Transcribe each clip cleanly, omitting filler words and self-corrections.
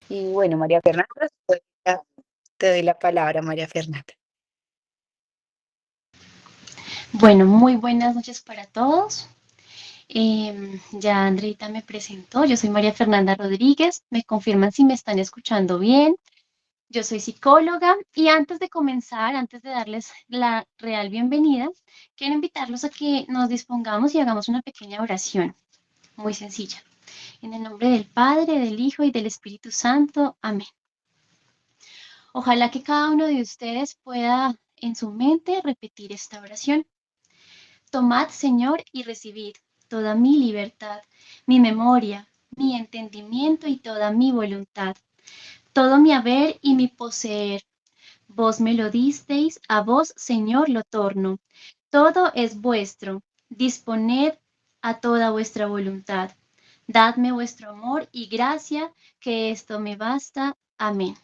Y bueno, María Fernanda, te doy la palabra, María Fernanda. Bueno, muy buenas noches para todos. Ya Andreita me presentó, yo soy María Fernanda Rodríguez, me confirman si me están escuchando bien. Yo soy psicóloga y antes de comenzar, antes de darles la real bienvenida, quiero invitarlos a que nos dispongamos y hagamos una pequeña oración, muy sencilla. En el nombre del Padre, del Hijo y del Espíritu Santo. Amén. Ojalá que cada uno de ustedes pueda en su mente repetir esta oración. Tomad, Señor, y recibid toda mi libertad, mi memoria, mi entendimiento y toda mi voluntad, todo mi haber y mi poseer. Vos me lo disteis, a vos, Señor, lo torno. Todo es vuestro. Disponed a toda vuestra voluntad. Dadme vuestro amor y gracia, que esto me basta. Amén.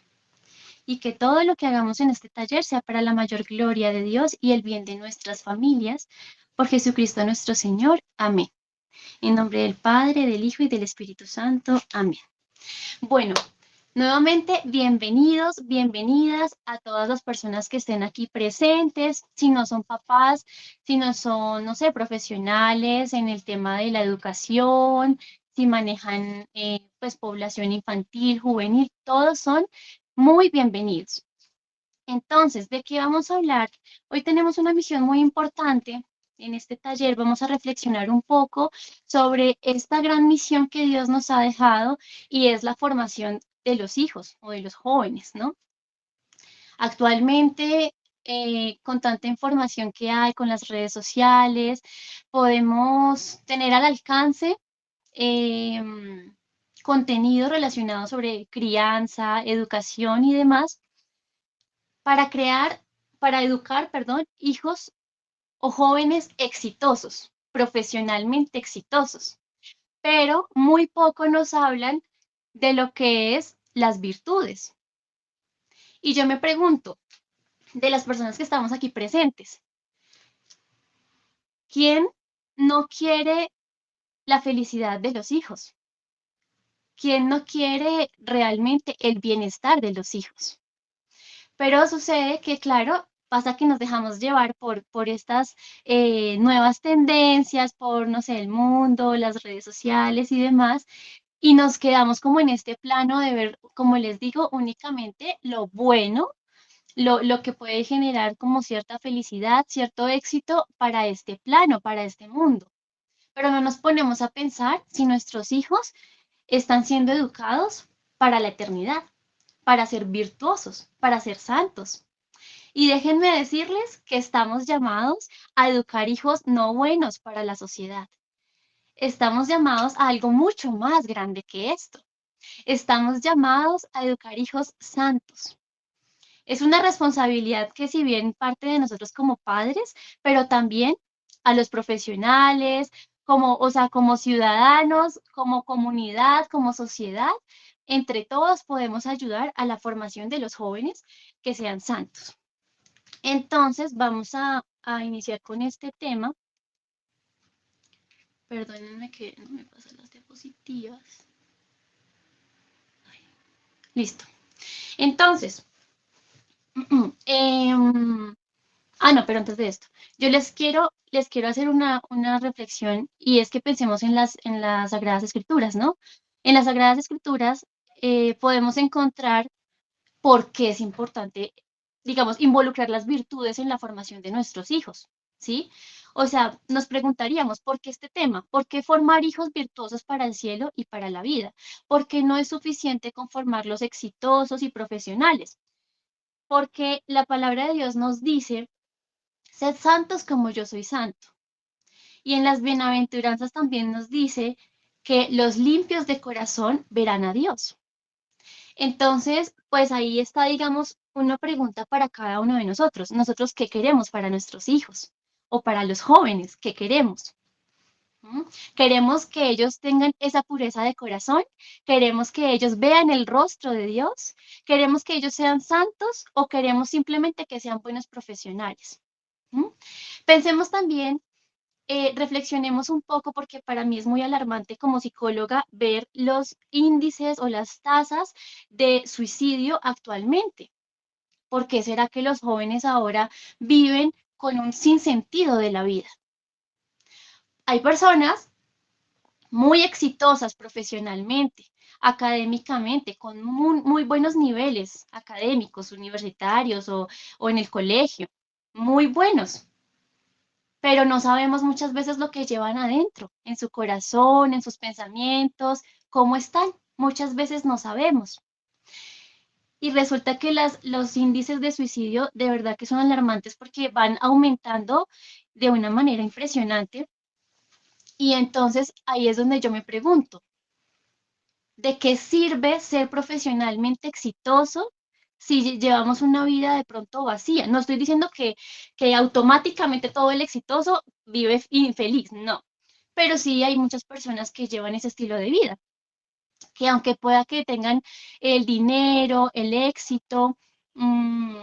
Y que todo lo que hagamos en este taller sea para la mayor gloria de Dios y el bien de nuestras familias. Por Jesucristo nuestro Señor. Amén. En nombre del Padre, del Hijo y del Espíritu Santo. Amén. Bueno, nuevamente bienvenidos, bienvenidas a todas las personas que estén aquí presentes, si no son papás, si no son, no sé, profesionales en el tema de la educación, si manejan pues población infantil, juvenil, todos son muy bienvenidos. Entonces, ¿de qué vamos a hablar? Hoy tenemos una misión muy importante. En este taller vamos a reflexionar un poco sobre esta gran misión que Dios nos ha dejado y es la formación de los hijos o de los jóvenes, ¿no? Actualmente, con tanta información que hay con las redes sociales, podemos tener al alcance em, contenido relacionado sobre crianza, educación y demás para crear, para educar, perdón, hijos o jóvenes exitosos, profesionalmente exitosos. Pero muy poco nos hablan de lo que es las virtudes. Y yo me pregunto, de las personas que estamos aquí presentes, ¿quién no quiere la felicidad de los hijos? ¿Quién no quiere realmente el bienestar de los hijos? Pero sucede que, claro, pasa que nos dejamos llevar por estas nuevas tendencias, por, no sé, el mundo, las redes sociales y demás, y nos quedamos como en este plano de ver, como les digo, únicamente lo bueno, lo que puede generar como cierta felicidad, cierto éxito para este plano, para este mundo. Pero no nos ponemos a pensar si nuestros hijos están siendo educados para la eternidad, para ser virtuosos, para ser santos. Y déjenme decirles que estamos llamados a educar hijos no buenos para la sociedad. Estamos llamados a algo mucho más grande que esto. Estamos llamados a educar hijos santos. Es una responsabilidad que si bien parte de nosotros como padres, pero también a los profesionales, como, o sea, como ciudadanos, como comunidad, como sociedad, entre todos podemos ayudar a la formación de los jóvenes que sean santos. Entonces, vamos a iniciar con este tema. Perdónenme que no me pasan las diapositivas. Listo. Entonces, no, pero antes de esto, yo les quiero hacer una reflexión y es que pensemos en las Sagradas Escrituras, ¿no? En las Sagradas Escrituras podemos encontrar por qué es importante, digamos, involucrar las virtudes en la formación de nuestros hijos, ¿sí? O sea, nos preguntaríamos, ¿por qué este tema? ¿Por qué formar hijos virtuosos para el cielo y para la vida? ¿Por qué no es suficiente con formarlos exitosos y profesionales? Porque la palabra de Dios nos dice, sed santos como yo soy santo. Y en las bienaventuranzas también nos dice que los limpios de corazón verán a Dios. Entonces, pues ahí está, digamos, una pregunta para cada uno de nosotros. Nosotros, ¿qué queremos para nuestros hijos? O para los jóvenes, ¿qué queremos? ¿Mm? ¿Queremos que ellos tengan esa pureza de corazón? ¿Queremos que ellos vean el rostro de Dios? ¿Queremos que ellos sean santos o queremos simplemente que sean buenos profesionales? ¿Mm? Pensemos también reflexionemos un poco porque para mí es muy alarmante como psicóloga ver los índices o las tasas de suicidio actualmente. ¿Por qué será que los jóvenes ahora viven con un sinsentido de la vida? Hay personas muy exitosas profesionalmente, académicamente, con muy buenos niveles académicos, universitarios o en el colegio, muy buenos, pero no sabemos muchas veces lo que llevan adentro, en su corazón, en sus pensamientos, cómo están. Muchas veces no sabemos. Y resulta que los índices de suicidio de verdad que son alarmantes porque van aumentando de una manera impresionante. Y entonces ahí es donde yo me pregunto, ¿de qué sirve ser profesionalmente exitoso si llevamos una vida de pronto vacía? No estoy diciendo que automáticamente todo el exitoso vive infeliz, no. Pero sí hay muchas personas que llevan ese estilo de vida, que aunque pueda que tengan el dinero, el éxito,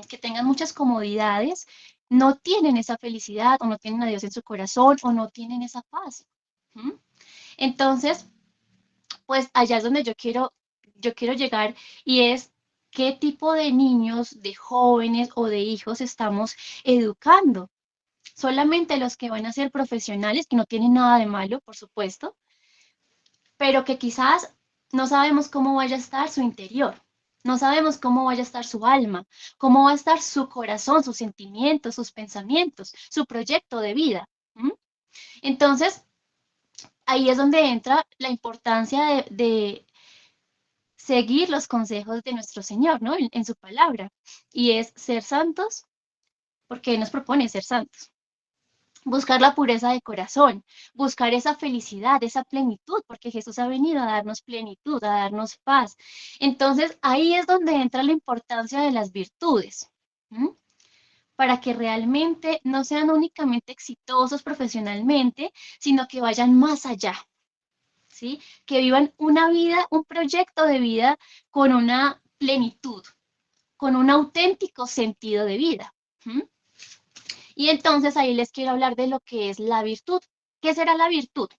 que tengan muchas comodidades, no tienen esa felicidad o no tienen a Dios en su corazón o no tienen esa paz. ¿Mm? Entonces, pues allá es donde yo quiero llegar y es qué tipo de niños, de jóvenes o de hijos estamos educando. Solamente los que van a ser profesionales, que no tienen nada de malo, por supuesto, pero que quizás no sabemos cómo vaya a estar su interior. No sabemos cómo vaya a estar su alma, cómo va a estar su corazón, sus sentimientos, sus pensamientos, su proyecto de vida. ¿Mm? Entonces, ahí es donde entra la importancia de seguir los consejos de nuestro Señor, ¿no? En su palabra. Y es ser santos, porque Él nos propone ser santos. Buscar la pureza de corazón, buscar esa felicidad, esa plenitud, porque Jesús ha venido a darnos plenitud, a darnos paz. Entonces, ahí es donde entra la importancia de las virtudes, ¿m? Para que realmente no sean únicamente exitosos profesionalmente, sino que vayan más allá, ¿sí? Que vivan una vida, un proyecto de vida con una plenitud, con un auténtico sentido de vida. ¿M? Y entonces ahí les quiero hablar de lo que es la virtud. ¿Qué será la virtud?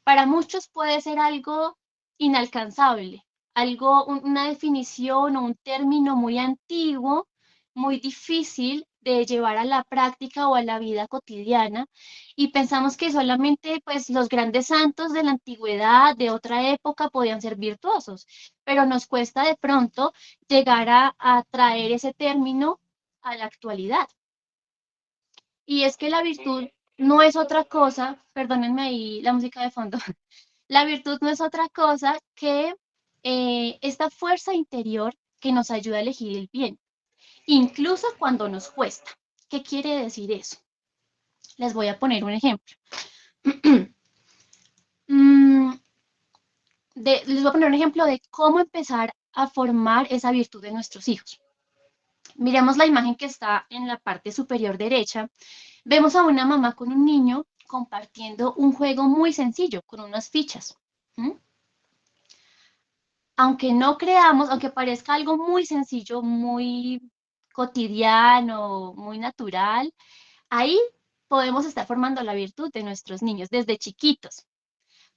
Para muchos puede ser algo inalcanzable, algo, una definición o un término muy antiguo, muy difícil de llevar a la práctica o a la vida cotidiana y pensamos que solamente pues los grandes santos de la antigüedad, de otra época, podían ser virtuosos, pero nos cuesta de pronto llegar a traer ese término a la actualidad. Y es que la virtud no es otra cosa, perdónenme ahí la música de fondo, la virtud no es otra cosa que esta fuerza interior que nos ayuda a elegir el bien, incluso cuando nos cuesta. ¿Qué quiere decir eso? Les voy a poner un ejemplo. Mm, les voy a poner un ejemplo de cómo empezar a formar esa virtud de nuestros hijos. Miremos la imagen que está en la parte superior derecha. Vemos a una mamá con un niño compartiendo un juego muy sencillo con unas fichas. ¿Mm? Aunque no creamos, aunque parezca algo muy sencillo, muy cotidiano, muy natural, ahí podemos estar formando la virtud de nuestros niños desde chiquitos.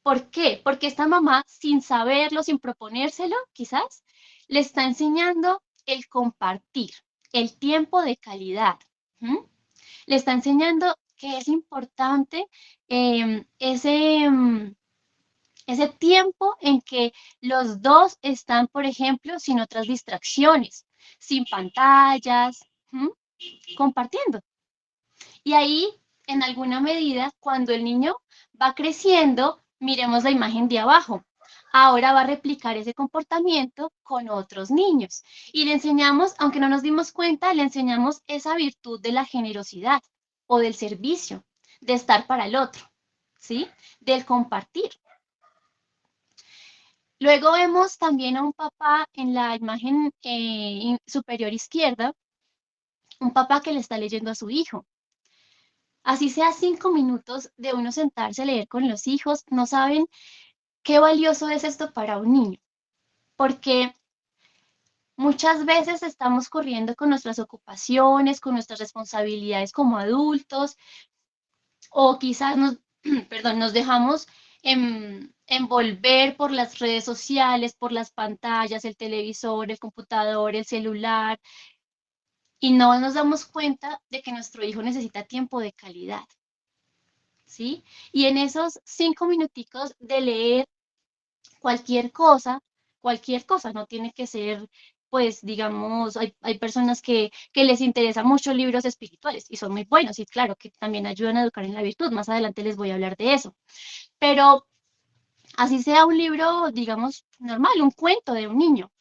¿Por qué? Porque esta mamá, sin saberlo, sin proponérselo, quizás, le está enseñando el compartir, el tiempo de calidad. ¿Mm? Le está enseñando que es importante ese tiempo en que los dos están, por ejemplo, sin otras distracciones, sin pantallas, ¿m? Compartiendo. Y ahí, en alguna medida, cuando el niño va creciendo, miremos la imagen de abajo. Ahora va a replicar ese comportamiento con otros niños. Y le enseñamos, aunque no nos dimos cuenta, le enseñamos esa virtud de la generosidad o del servicio, de estar para el otro, ¿sí? Del compartir. Luego vemos también a un papá en la imagen superior izquierda, un papá que le está leyendo a su hijo. Así sea 5 minutos de uno sentarse a leer con los hijos, no saben qué valioso es esto para un niño, porque muchas veces estamos corriendo con nuestras ocupaciones, con nuestras responsabilidades como adultos, o quizás nos, perdón, nos dejamos envolver por las redes sociales, por las pantallas, el televisor, el computador, el celular, y no nos damos cuenta de que nuestro hijo necesita tiempo de calidad, ¿sí? Y en esos 5 minuticos de leer cualquier cosa, no tiene que ser, pues, digamos, hay personas que les interesan mucho libros espirituales y son muy buenos y claro que también ayudan a educar en la virtud. Más adelante les voy a hablar de eso. Pero así sea un libro, digamos, normal, un cuento de un niño,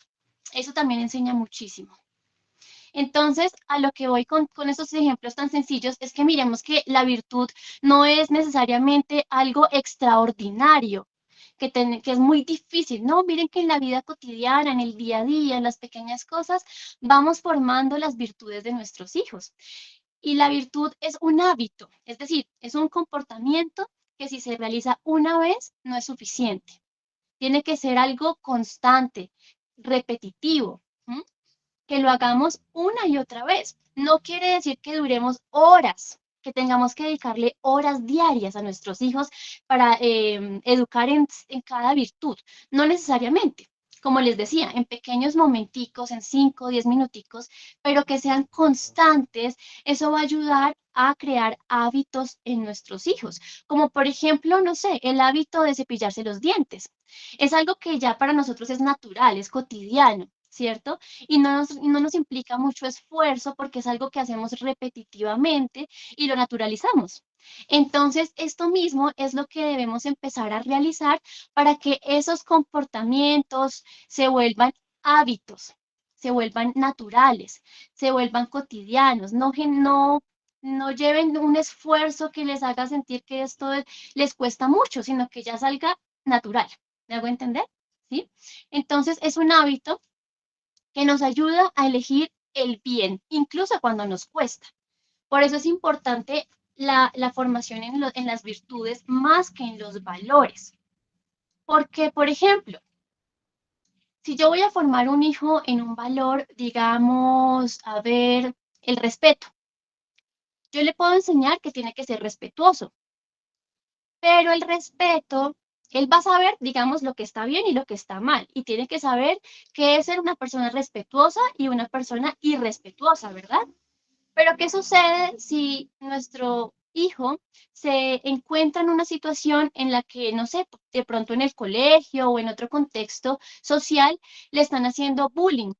eso también enseña muchísimo. Entonces, a lo que voy con estos ejemplos tan sencillos es que miremos que la virtud no es necesariamente algo extraordinario, que es muy difícil. No, miren que en la vida cotidiana, en el día a día, en las pequeñas cosas, vamos formando las virtudes de nuestros hijos. Y la virtud es un hábito, es decir, es un comportamiento que si se realiza una vez no es suficiente. Tiene que ser algo constante, repetitivo. ¿M? Que lo hagamos una y otra vez. No quiere decir que duremos horas, que tengamos que dedicarle horas diarias a nuestros hijos para educar en cada virtud. No necesariamente. Como les decía, en pequeños momenticos, en 5 o 10 minuticos, pero que sean constantes, eso va a ayudar a crear hábitos en nuestros hijos, como por ejemplo, no sé, el hábito de cepillarse los dientes. Es algo que ya para nosotros es natural, es cotidiano, ¿cierto? Y no nos implica mucho esfuerzo porque es algo que hacemos repetitivamente y lo naturalizamos. Entonces, esto mismo es lo que debemos empezar a realizar para que esos comportamientos se vuelvan hábitos, se vuelvan naturales, se vuelvan cotidianos, no lleven un esfuerzo que les haga sentir que esto les cuesta mucho, sino que ya salga natural. ¿Me hago entender? ¿Sí? Entonces, es un hábito que nos ayuda a elegir el bien, incluso cuando nos cuesta. Por eso es importante la formación en las virtudes más que en los valores. Porque, por ejemplo, si yo voy a formar un hijo en un valor, digamos, a ver, el respeto, yo le puedo enseñar que tiene que ser respetuoso, pero el respeto, él va a saber, digamos, lo que está bien y lo que está mal, y tiene que saber qué es ser una persona respetuosa y una persona irrespetuosa, ¿verdad? Pero ¿qué sucede si nuestro hijo se encuentra en una situación en la que, no sé, de pronto en el colegio o en otro contexto social le están haciendo bullying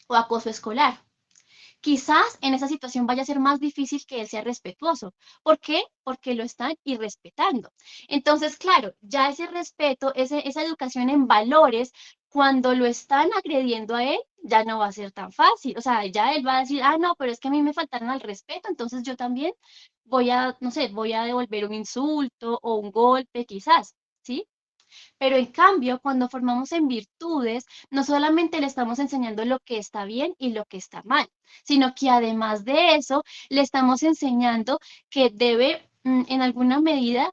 o acoso escolar? Quizás en esa situación vaya a ser más difícil que él sea respetuoso. ¿Por qué? Porque lo están irrespetando. Entonces, claro, ya ese respeto, esa educación en valores, cuando lo están agrediendo a él, ya no va a ser tan fácil. O sea, ya él va a decir, ah, no, pero es que a mí me faltaron al respeto, entonces yo también voy a, no sé, voy a devolver un insulto o un golpe, quizás, ¿sí? Pero en cambio, cuando formamos en virtudes, no solamente le estamos enseñando lo que está bien y lo que está mal, sino que además de eso, le estamos enseñando que debe, en alguna medida,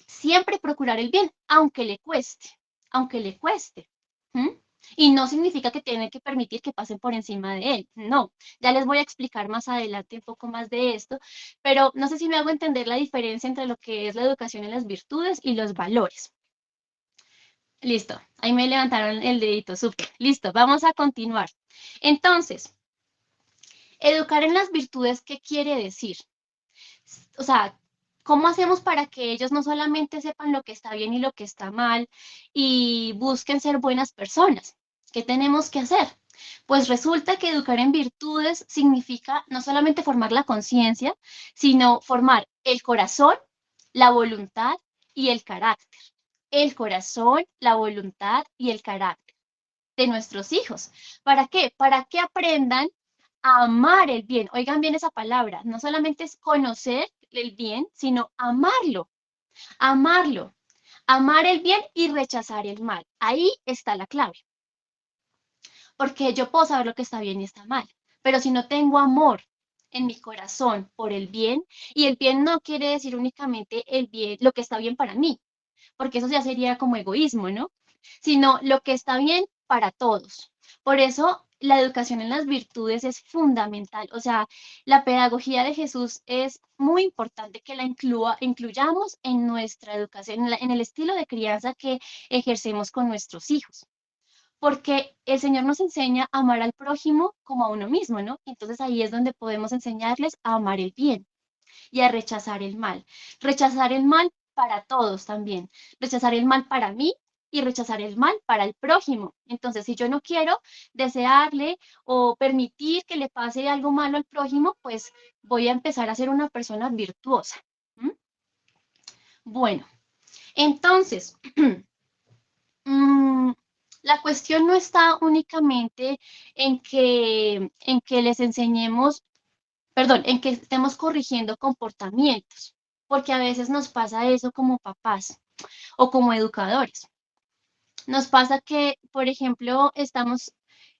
siempre procurar el bien, aunque le cueste, aunque le cueste. ¿Mm? Y no significa que tiene que permitir que pasen por encima de él. No, ya les voy a explicar más adelante un poco más de esto, pero no sé si me hago entender la diferencia entre lo que es la educación en las virtudes y los valores. Listo, ahí me levantaron el dedito, súper. Listo, vamos a continuar. Entonces, educar en las virtudes, ¿qué quiere decir? O sea, ¿cómo hacemos para que ellos no solamente sepan lo que está bien y lo que está mal y busquen ser buenas personas? ¿Qué tenemos que hacer? Pues resulta que educar en virtudes significa no solamente formar la conciencia, sino formar el corazón, la voluntad y el carácter. El corazón, la voluntad y el carácter de nuestros hijos. ¿Para qué? Para que aprendan a amar el bien. Oigan bien esa palabra. No solamente es conocer el bien, sino amarlo. Amarlo. Amar el bien y rechazar el mal. Ahí está la clave. Porque yo puedo saber lo que está bien y está mal. Pero si no tengo amor en mi corazón por el bien, y el bien no quiere decir únicamente el bien, lo que está bien para mí, porque eso ya sería como egoísmo, ¿no? Sino lo que está bien para todos. Por eso la educación en las virtudes es fundamental. O sea, la pedagogía de Jesús es muy importante que la incluyamos en nuestra educación, en el estilo de crianza que ejercemos con nuestros hijos. Porque el Señor nos enseña a amar al prójimo como a uno mismo, ¿no? Entonces ahí es donde podemos enseñarles a amar el bien y a rechazar el mal. Rechazar el mal para todos también. Rechazar el mal para mí y rechazar el mal para el prójimo. Entonces, si yo no quiero desearle o permitir que le pase algo malo al prójimo, pues voy a empezar a ser una persona virtuosa. ¿Mm? Bueno, entonces, mm, la cuestión no está únicamente en que les enseñemos, perdón, en que estemos corrigiendo comportamientos, porque a veces nos pasa eso como papás o como educadores. Nos pasa que, por ejemplo, estamos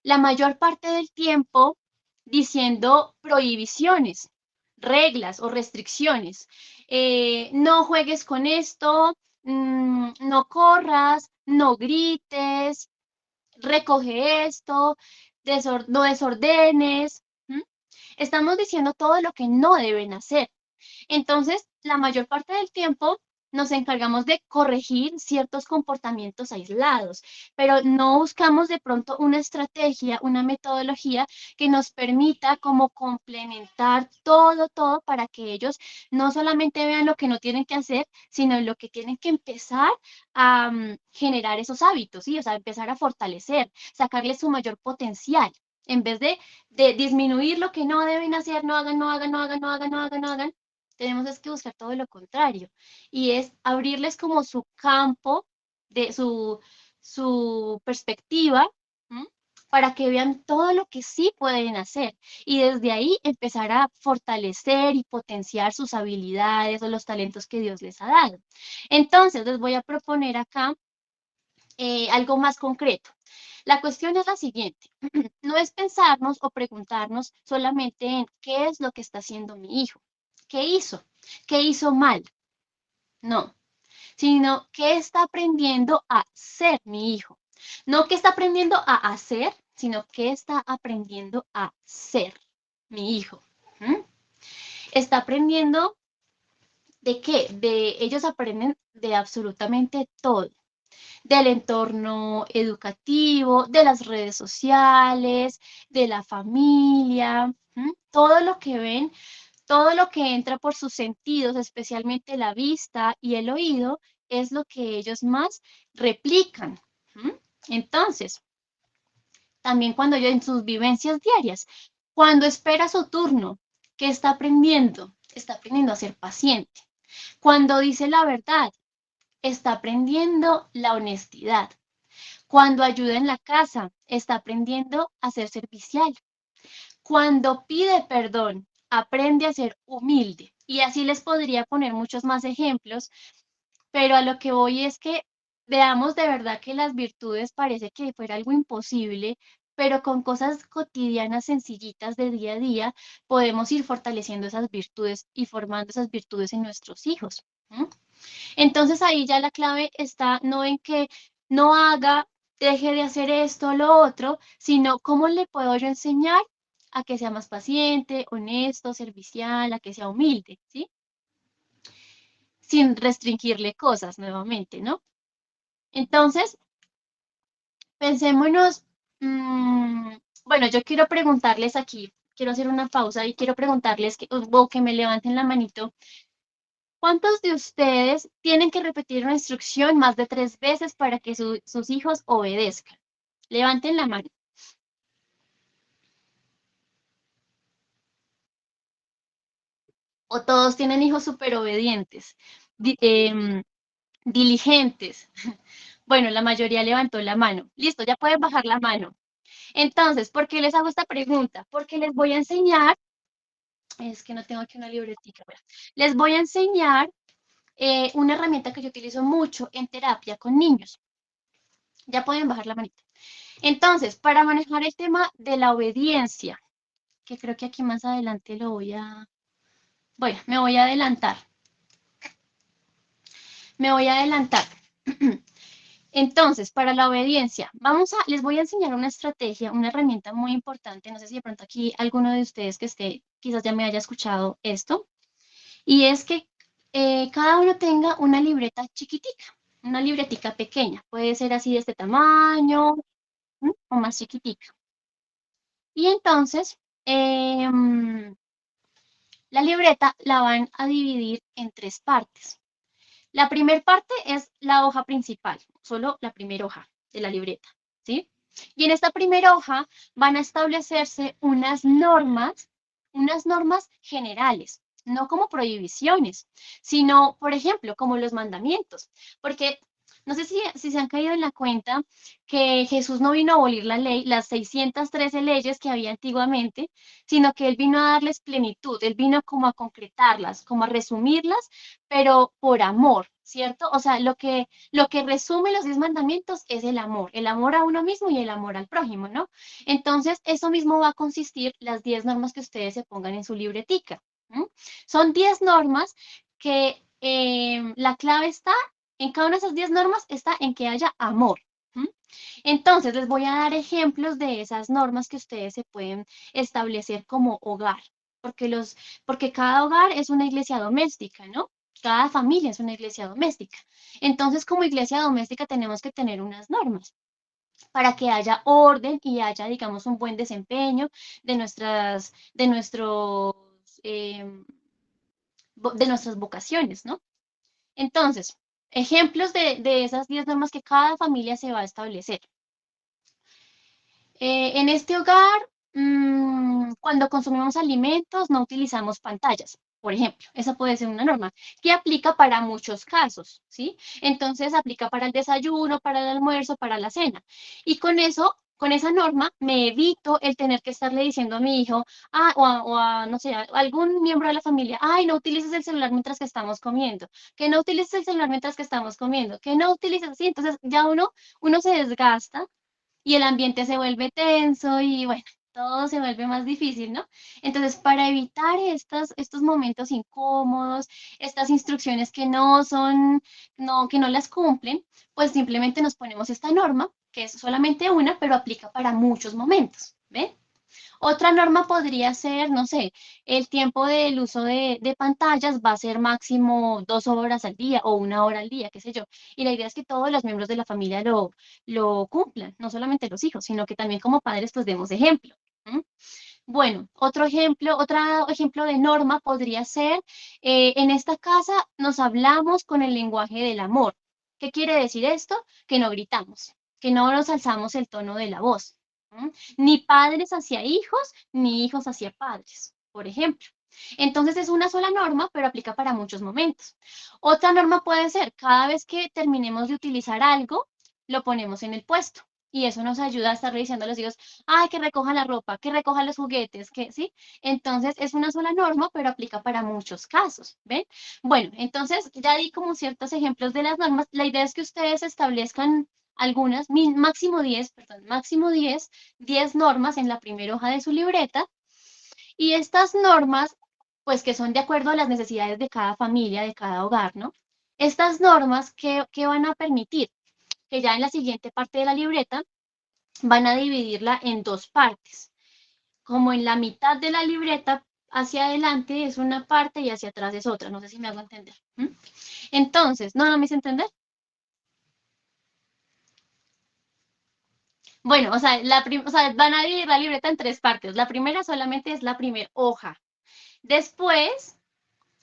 la mayor parte del tiempo diciendo prohibiciones, reglas o restricciones. No juegues con esto, no corras, no grites, recoge esto, no desordenes. ¿M? Estamos diciendo todo lo que no deben hacer. Entonces, la mayor parte del tiempo nos encargamos de corregir ciertos comportamientos aislados, pero no buscamos de pronto una estrategia, una metodología que nos permita como complementar todo para que ellos no solamente vean lo que no tienen que hacer, sino lo que tienen que empezar a generar esos hábitos, ¿sí? O sea, empezar a fortalecer, sacarles su mayor potencial. En vez de disminuir lo que no deben hacer, no hagan, no hagan, no hagan, no hagan, no hagan, no hagan, tenemos es que buscar todo lo contrario y es abrirles como su campo, de su perspectiva, ¿m? Para que vean todo lo que sí pueden hacer y desde ahí empezar a fortalecer y potenciar sus habilidades o los talentos que Dios les ha dado. Entonces, les voy a proponer acá algo más concreto. La cuestión es la siguiente, no es pensarnos o preguntarnos solamente en qué es lo que está haciendo mi hijo, qué hizo, qué hizo mal, no, sino qué está aprendiendo a ser mi hijo. No qué está aprendiendo a hacer, sino qué está aprendiendo a ser mi hijo. ¿Mm? Está aprendiendo de qué, de ellos aprenden de absolutamente todo del entorno educativo, de las redes sociales, de la familia, ¿m? Todo lo que ven, todo lo que entra por sus sentidos, especialmente la vista y el oído, es lo que ellos más replican. ¿M? Entonces, también cuando yo en sus vivencias diarias, cuando espera su turno, ¿qué está aprendiendo? Está aprendiendo a ser paciente. Cuando dice la verdad, está aprendiendo la honestidad. Cuando ayuda en la casa, está aprendiendo a ser servicial. Cuando pide perdón, aprende a ser humilde. Y así les podría poner muchos más ejemplos, pero a lo que voy es que veamos de verdad que las virtudes parece que fuera algo imposible, pero con cosas cotidianas sencillitas de día a día podemos ir fortaleciendo esas virtudes y formando esas virtudes en nuestros hijos. ¿M? Entonces ahí ya la clave está no en que no haga, deje de hacer esto o lo otro, sino cómo le puedo yo enseñar a que sea más paciente, honesto, servicial, a que sea humilde, ¿sí? Sin restringirle cosas nuevamente, ¿no? Entonces, pensémonos, bueno, yo quiero preguntarles aquí, quiero hacer una pausa y quiero preguntarles o que me levanten la manito. ¿Cuántos de ustedes tienen que repetir una instrucción más de 3 veces para que sus hijos obedezcan? Levanten la mano. O todos tienen hijos súper obedientes, diligentes. Bueno, la mayoría levantó la mano. Listo, ya pueden bajar la mano. Entonces, ¿por qué les hago esta pregunta? Porque les voy a enseñar, es que no tengo aquí una libretica, bueno, les voy a enseñar una herramienta que yo utilizo mucho en terapia con niños. Ya pueden bajar la manita. Entonces, para manejar el tema de la obediencia, que creo que aquí más adelante lo bueno, me voy a adelantar. Me voy a adelantar. Entonces, para la obediencia, les voy a enseñar una estrategia, una herramienta muy importante. No sé si de pronto aquí alguno de ustedes que esté, quizás ya me haya escuchado esto, y es que cada uno tenga una libreta chiquitica, una libretica pequeña. Puede ser así de este tamaño, o más chiquitica. Y entonces, la libreta la van a dividir en tres partes. La primera parte es la hoja principal, solo la primera hoja de la libreta, ¿sí? Y en esta primera hoja van a establecerse unas normas generales, no como prohibiciones, sino, por ejemplo, como los mandamientos. Porque no sé si se han caído en la cuenta que Jesús no vino a abolir la ley, las 613 leyes que había antiguamente, sino que Él vino a darles plenitud, Él vino como a concretarlas, como a resumirlas, pero por amor, ¿cierto? O sea, lo que resume los 10 mandamientos es el amor a uno mismo y el amor al prójimo, ¿no? Entonces, eso mismo va a consistir las 10 normas que ustedes se pongan en su libretica. ¿M? Son 10 normas que la clave está, en cada una de esas 10 normas está en que haya amor. ¿M? Entonces, les voy a dar ejemplos de esas normas que ustedes se pueden establecer como hogar, porque porque cada hogar es una iglesia doméstica, ¿no? Cada familia es una iglesia doméstica. Entonces, como iglesia doméstica tenemos que tener unas normas para que haya orden y haya, digamos, un buen desempeño de nuestros, eh, de nuestras vocaciones, ¿no? Entonces, ejemplos de esas 10 normas que cada familia se va a establecer. En este hogar, cuando consumimos alimentos, no utilizamos pantallas. Por ejemplo, esa puede ser una norma que aplica para muchos casos, ¿sí? Entonces, aplica para el desayuno, para el almuerzo, para la cena. Y con eso, con esa norma, me evito el tener que estarle diciendo a mi hijo, no sé, a algún miembro de la familia, ay, no utilices el celular mientras que estamos comiendo, que no utilices el celular mientras que estamos comiendo, que no utilices así. Entonces, ya uno se desgasta y el ambiente se vuelve tenso y bueno, todo se vuelve más difícil, ¿no? Entonces, para evitar estos momentos incómodos, estas instrucciones que que no las cumplen, pues simplemente nos ponemos esta norma, que es solamente una, pero aplica para muchos momentos, ¿ven? Otra norma podría ser, no sé, el tiempo del uso de pantallas va a ser máximo 2 horas al día o 1 hora al día, qué sé yo. Y la idea es que todos los miembros de la familia lo cumplan, no solamente los hijos, sino que también como padres pues demos ejemplo. ¿M? Bueno, otro ejemplo de norma podría ser, en esta casa nos hablamos con el lenguaje del amor. ¿Qué quiere decir esto? Que no gritamos, que no nos alzamos el tono de la voz. ¿M? Ni padres hacia hijos, ni hijos hacia padres, por ejemplo. Entonces es una sola norma, pero aplica para muchos momentos. Otra norma puede ser, cada vez que terminemos de utilizar algo, lo ponemos en el puesto. Y eso nos ayuda a estar revisando a los hijos, ay, que recoja la ropa, que recoja los juguetes, que sí. Entonces es una sola norma, pero aplica para muchos casos, ¿ven? Bueno, entonces ya di como ciertos ejemplos de las normas. La idea es que ustedes establezcan algunas, máximo 10, perdón, máximo 10 normas en la primera hoja de su libreta. Y estas normas, pues que son de acuerdo a las necesidades de cada familia, de cada hogar, ¿no? Estas normas, ¿qué van a permitir? Que ya en la siguiente parte de la libreta van a dividirla en dos partes. Como en la mitad de la libreta, hacia adelante es una parte y hacia atrás es otra. No sé si me hago entender. ¿M? Entonces, no me hice entender. Bueno, o sea, van a dividir la libreta en tres partes. La primera solamente es la primera hoja. Después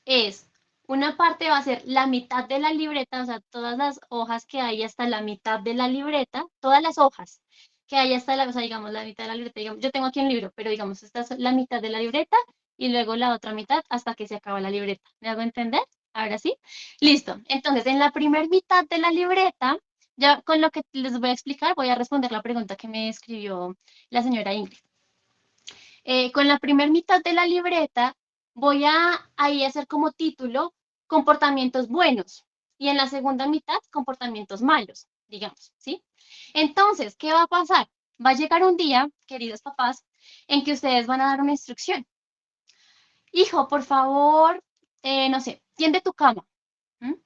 es una parte va a ser la mitad de la libreta, o sea, todas las hojas que hay hasta la mitad de la libreta, todas las hojas que hay hasta o sea, digamos, la mitad de la libreta, digamos, yo tengo aquí un libro, pero digamos, esta es la mitad de la libreta y luego la otra mitad hasta que se acaba la libreta. ¿Me hago entender? Ahora sí. Listo. Entonces, en la primera mitad de la libreta, ya con lo que les voy a explicar, voy a responder la pregunta que me escribió la señora Ingrid. Con la primera mitad de la libreta voy a ahí hacer como título comportamientos buenos y en la segunda mitad comportamientos malos, digamos, ¿sí? Entonces, ¿qué va a pasar? Va a llegar un día, queridos papás, en que ustedes van a dar una instrucción. Hijo, por favor, no sé, tiende tu cama. ¿M?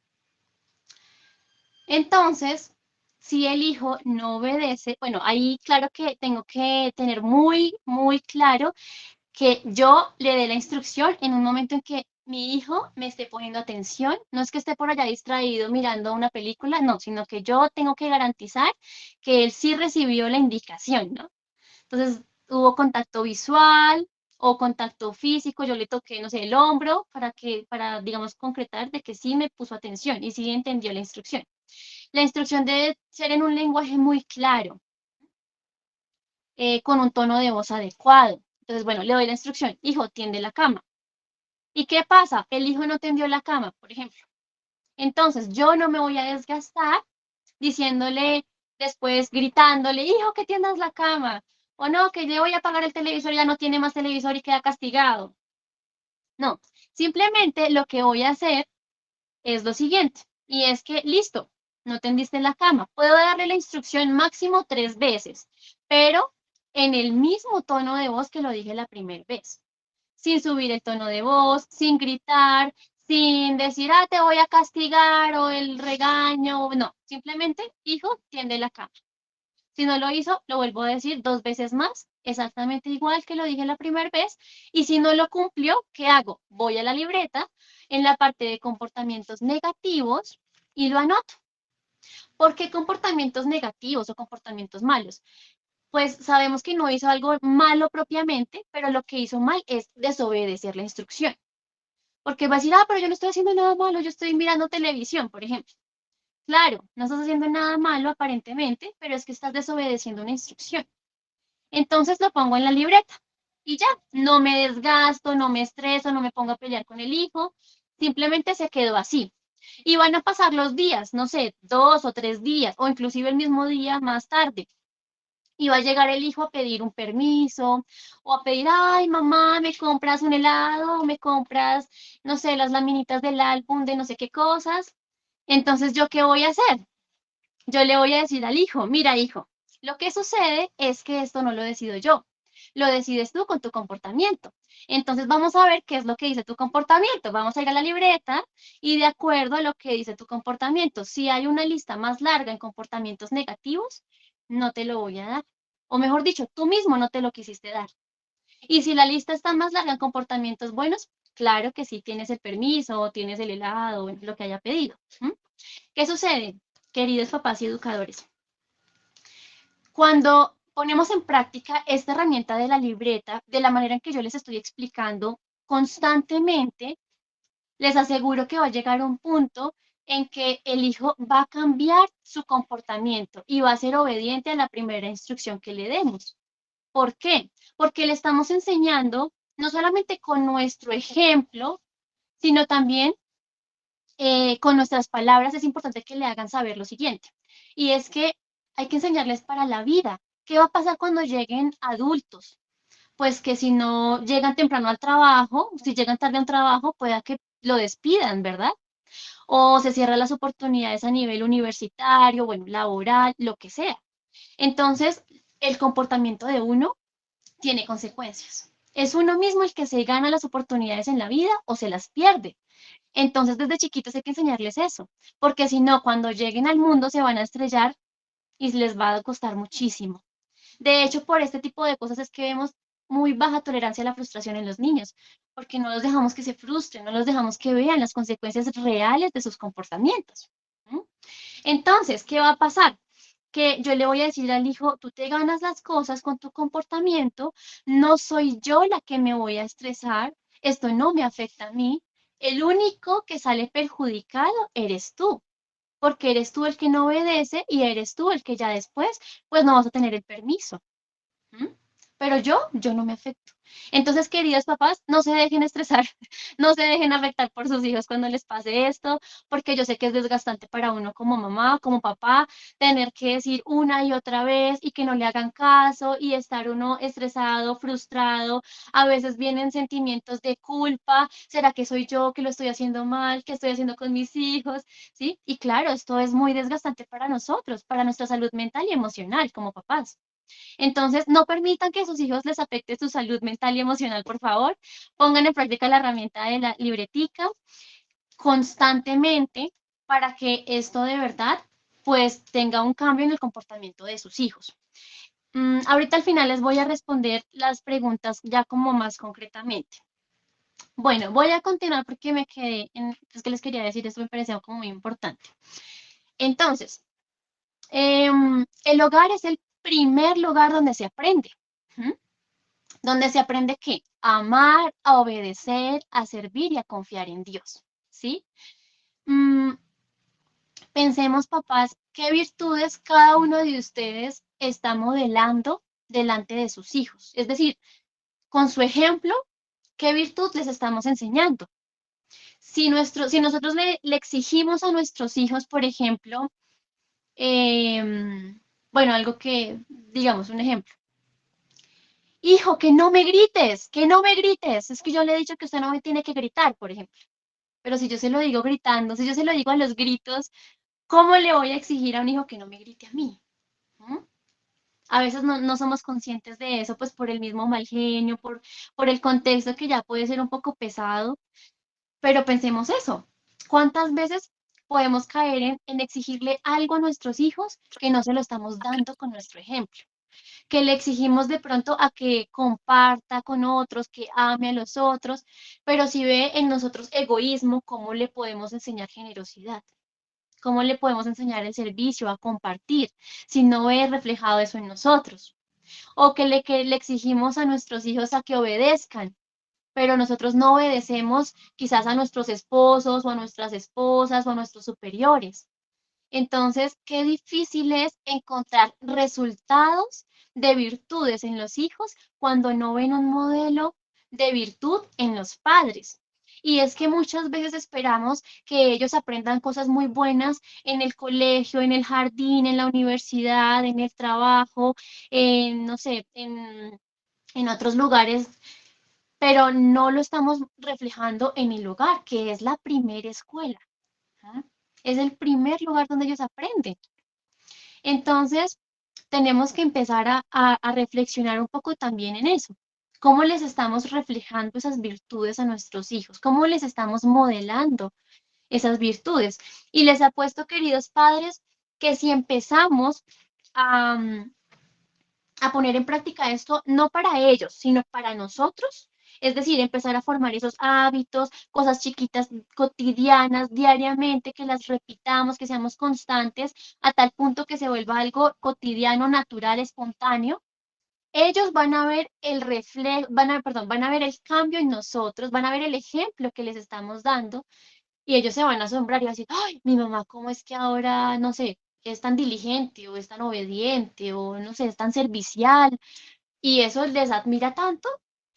Entonces, si el hijo no obedece, bueno, ahí claro que tengo que tener muy, muy claro que yo le dé la instrucción en un momento en que mi hijo me esté poniendo atención, no es que esté por allá distraído mirando una película, no, sino que yo tengo que garantizar que él sí recibió la indicación, ¿no? Entonces, hubo contacto visual o contacto físico, yo le toqué, no sé, el hombro para, digamos, concretar de que sí me puso atención y sí entendió la instrucción. La instrucción debe ser en un lenguaje muy claro, con un tono de voz adecuado. Entonces, bueno, le doy la instrucción, hijo, tiende la cama. ¿Y qué pasa? El hijo no tendió la cama, por ejemplo. Entonces, yo no me voy a desgastar diciéndole después, gritándole, hijo, que tiendas la cama. O no, que le voy a apagar el televisor, ya no tiene más televisor y queda castigado. No, simplemente lo que voy a hacer es lo siguiente, y es que, listo, no tendiste la cama. Puedo darle la instrucción máximo 3 veces, pero en el mismo tono de voz que lo dije la primera vez, sin subir el tono de voz, sin gritar, sin decir, ah, te voy a castigar o el regaño, no, simplemente, hijo, tiende la cama. Si no lo hizo, lo vuelvo a decir 2 veces más, exactamente igual que lo dije la primera vez. Y si no lo cumplió, ¿qué hago? Voy a la libreta en la parte de comportamientos negativos y lo anoto. ¿Por qué comportamientos negativos o comportamientos malos? Pues sabemos que no hizo algo malo propiamente, pero lo que hizo mal es desobedecer la instrucción. Porque va a decir, ah, pero yo no estoy haciendo nada malo, yo estoy mirando televisión, por ejemplo. Claro, no estás haciendo nada malo aparentemente, pero es que estás desobedeciendo una instrucción. Entonces lo pongo en la libreta y ya, no me desgasto, no me estreso, no me pongo a pelear con el hijo, simplemente se quedó así. Y van a pasar los días, no sé, 2 o 3 días, o inclusive el mismo día más tarde. Y va a llegar el hijo a pedir un permiso, o a pedir, ay, mamá, me compras un helado, o me compras, no sé, las laminitas del álbum de no sé qué cosas. Entonces, ¿yo qué voy a hacer? Yo le voy a decir al hijo, mira, hijo, lo que sucede es que esto no lo decido yo, lo decides tú con tu comportamiento. Entonces vamos a ver qué es lo que dice tu comportamiento. Vamos a ir a la libreta y de acuerdo a lo que dice tu comportamiento, si hay una lista más larga en comportamientos negativos, no te lo voy a dar. O mejor dicho, tú mismo no te lo quisiste dar. Y si la lista está más larga en comportamientos buenos, claro que sí tienes el permiso o tienes el helado, o lo que haya pedido. ¿M? ¿Qué sucede, queridos papás y educadores? Cuando ponemos en práctica esta herramienta de la libreta, de la manera en que yo les estoy explicando constantemente, les aseguro que va a llegar un punto en que el hijo va a cambiar su comportamiento y va a ser obediente a la primera instrucción que le demos. ¿Por qué? Porque le estamos enseñando no solamente con nuestro ejemplo, sino también con nuestras palabras. Es importante que le hagan saber lo siguiente, y es que hay que enseñarles para la vida. ¿Qué va a pasar cuando lleguen adultos? Pues que si no llegan temprano al trabajo, si llegan tarde a un trabajo, pueda que lo despidan, ¿verdad? O se cierran las oportunidades a nivel universitario, bueno, laboral, lo que sea. Entonces, el comportamiento de uno tiene consecuencias. Es uno mismo el que se gana las oportunidades en la vida o se las pierde. Entonces, desde chiquitos hay que enseñarles eso, porque si no, cuando lleguen al mundo se van a estrellar y les va a costar muchísimo. De hecho, por este tipo de cosas es que vemos muy baja tolerancia a la frustración en los niños, porque no los dejamos que se frustren, no los dejamos que vean las consecuencias reales de sus comportamientos. ¿Mm? Entonces, ¿qué va a pasar? Que yo le voy a decir al hijo, tú te ganas las cosas con tu comportamiento, no soy yo la que me voy a estresar, esto no me afecta a mí, el único que sale perjudicado eres tú, porque eres tú el que no obedece y eres tú el que ya después, pues no vas a tener el permiso. ¿Mm? Pero yo no me afecto. Entonces, queridos papás, no se dejen estresar, no se dejen afectar por sus hijos cuando les pase esto, porque yo sé que es desgastante para uno como mamá, como papá, tener que decir una y otra vez y que no le hagan caso y estar uno estresado, frustrado. A veces vienen sentimientos de culpa. ¿Será que soy yo que lo estoy haciendo mal? ¿Qué estoy haciendo con mis hijos? ¿Sí? Y claro, esto es muy desgastante para nosotros, para nuestra salud mental y emocional como papás. Entonces, no permitan que sus hijos les afecte su salud mental y emocional, por favor. Pongan en práctica la herramienta de la libretica constantemente para que esto de verdad pues tenga un cambio en el comportamiento de sus hijos. Ahorita al final les voy a responder las preguntas ya como más concretamente. Bueno, voy a continuar porque me quedé en, es que les quería decir, esto me pareció como muy importante. Entonces, el hogar es el primer lugar donde se aprende. ¿Mm? Donde se aprende ¿qué? A amar, a obedecer, a servir y a confiar en Dios. ¿Sí? Mm, Pensemos, papás, qué virtudes cada uno de ustedes está modelando delante de sus hijos. Es decir, con su ejemplo, ¿qué virtud les estamos enseñando? Si nosotros le exigimos a nuestros hijos, por ejemplo, bueno, algo que, digamos, un ejemplo. Hijo, que no me grites, que no me grites. Es que yo le he dicho que usted no me tiene que gritar, por ejemplo. Pero si yo se lo digo gritando, si yo se lo digo a los gritos, ¿cómo le voy a exigir a un hijo que no me grite a mí? ¿Mm? A veces no somos conscientes de eso, pues por el mismo mal genio, por el contexto que ya puede ser un poco pesado, pero pensemos eso. ¿Cuántas veces podemos caer en exigirle algo a nuestros hijos que no se lo estamos dando con nuestro ejemplo? Que le exigimos de pronto a que comparta con otros, que ame a los otros, pero si ve en nosotros egoísmo, ¿cómo le podemos enseñar generosidad? ¿Cómo le podemos enseñar el servicio, a compartir, si no ve reflejado eso en nosotros? O que le exigimos a nuestros hijos a que obedezcan, pero nosotros no obedecemos quizás a nuestros esposos o a nuestras esposas o a nuestros superiores. Entonces, qué difícil es encontrar resultados de virtudes en los hijos cuando no ven un modelo de virtud en los padres. Y es que muchas veces esperamos que ellos aprendan cosas muy buenas en el colegio, en el jardín, en la universidad, en el trabajo, en, no sé, en otros lugares, pero no lo estamos reflejando en el hogar, que es la primera escuela. ¿Ah? Es el primer lugar donde ellos aprenden. Entonces, tenemos que empezar a reflexionar un poco también en eso. ¿Cómo les estamos reflejando esas virtudes a nuestros hijos? ¿Cómo les estamos modelando esas virtudes? Y les apuesto, queridos padres, que si empezamos a, a poner en práctica esto, no para ellos, sino para nosotros, es decir, empezar a formar esos hábitos, cosas chiquitas, cotidianas, diariamente, que las repitamos, que seamos constantes, a tal punto que se vuelva algo cotidiano, natural, espontáneo. Ellos van a ver el reflejo, perdón, van a ver el cambio en nosotros, van a ver el ejemplo que les estamos dando y ellos se van a asombrar y van a decir, ay, mi mamá, ¿cómo es que ahora, no sé, es tan diligente o es tan obediente o no sé, es tan servicial? Y eso les admira tanto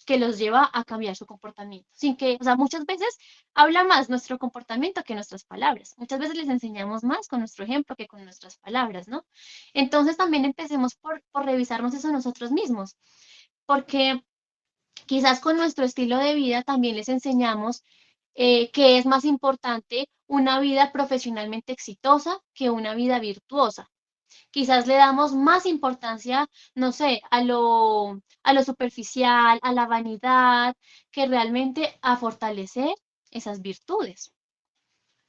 que los lleva a cambiar su comportamiento. Sin que, o sea, muchas veces habla más nuestro comportamiento que nuestras palabras. Muchas veces les enseñamos más con nuestro ejemplo que con nuestras palabras, ¿no? Entonces también empecemos por revisarnos eso nosotros mismos, porque quizás con nuestro estilo de vida también les enseñamos que es más importante una vida profesionalmente exitosa que una vida virtuosa. Quizás le damos más importancia, no sé, a lo superficial, a la vanidad, que realmente a fortalecer esas virtudes.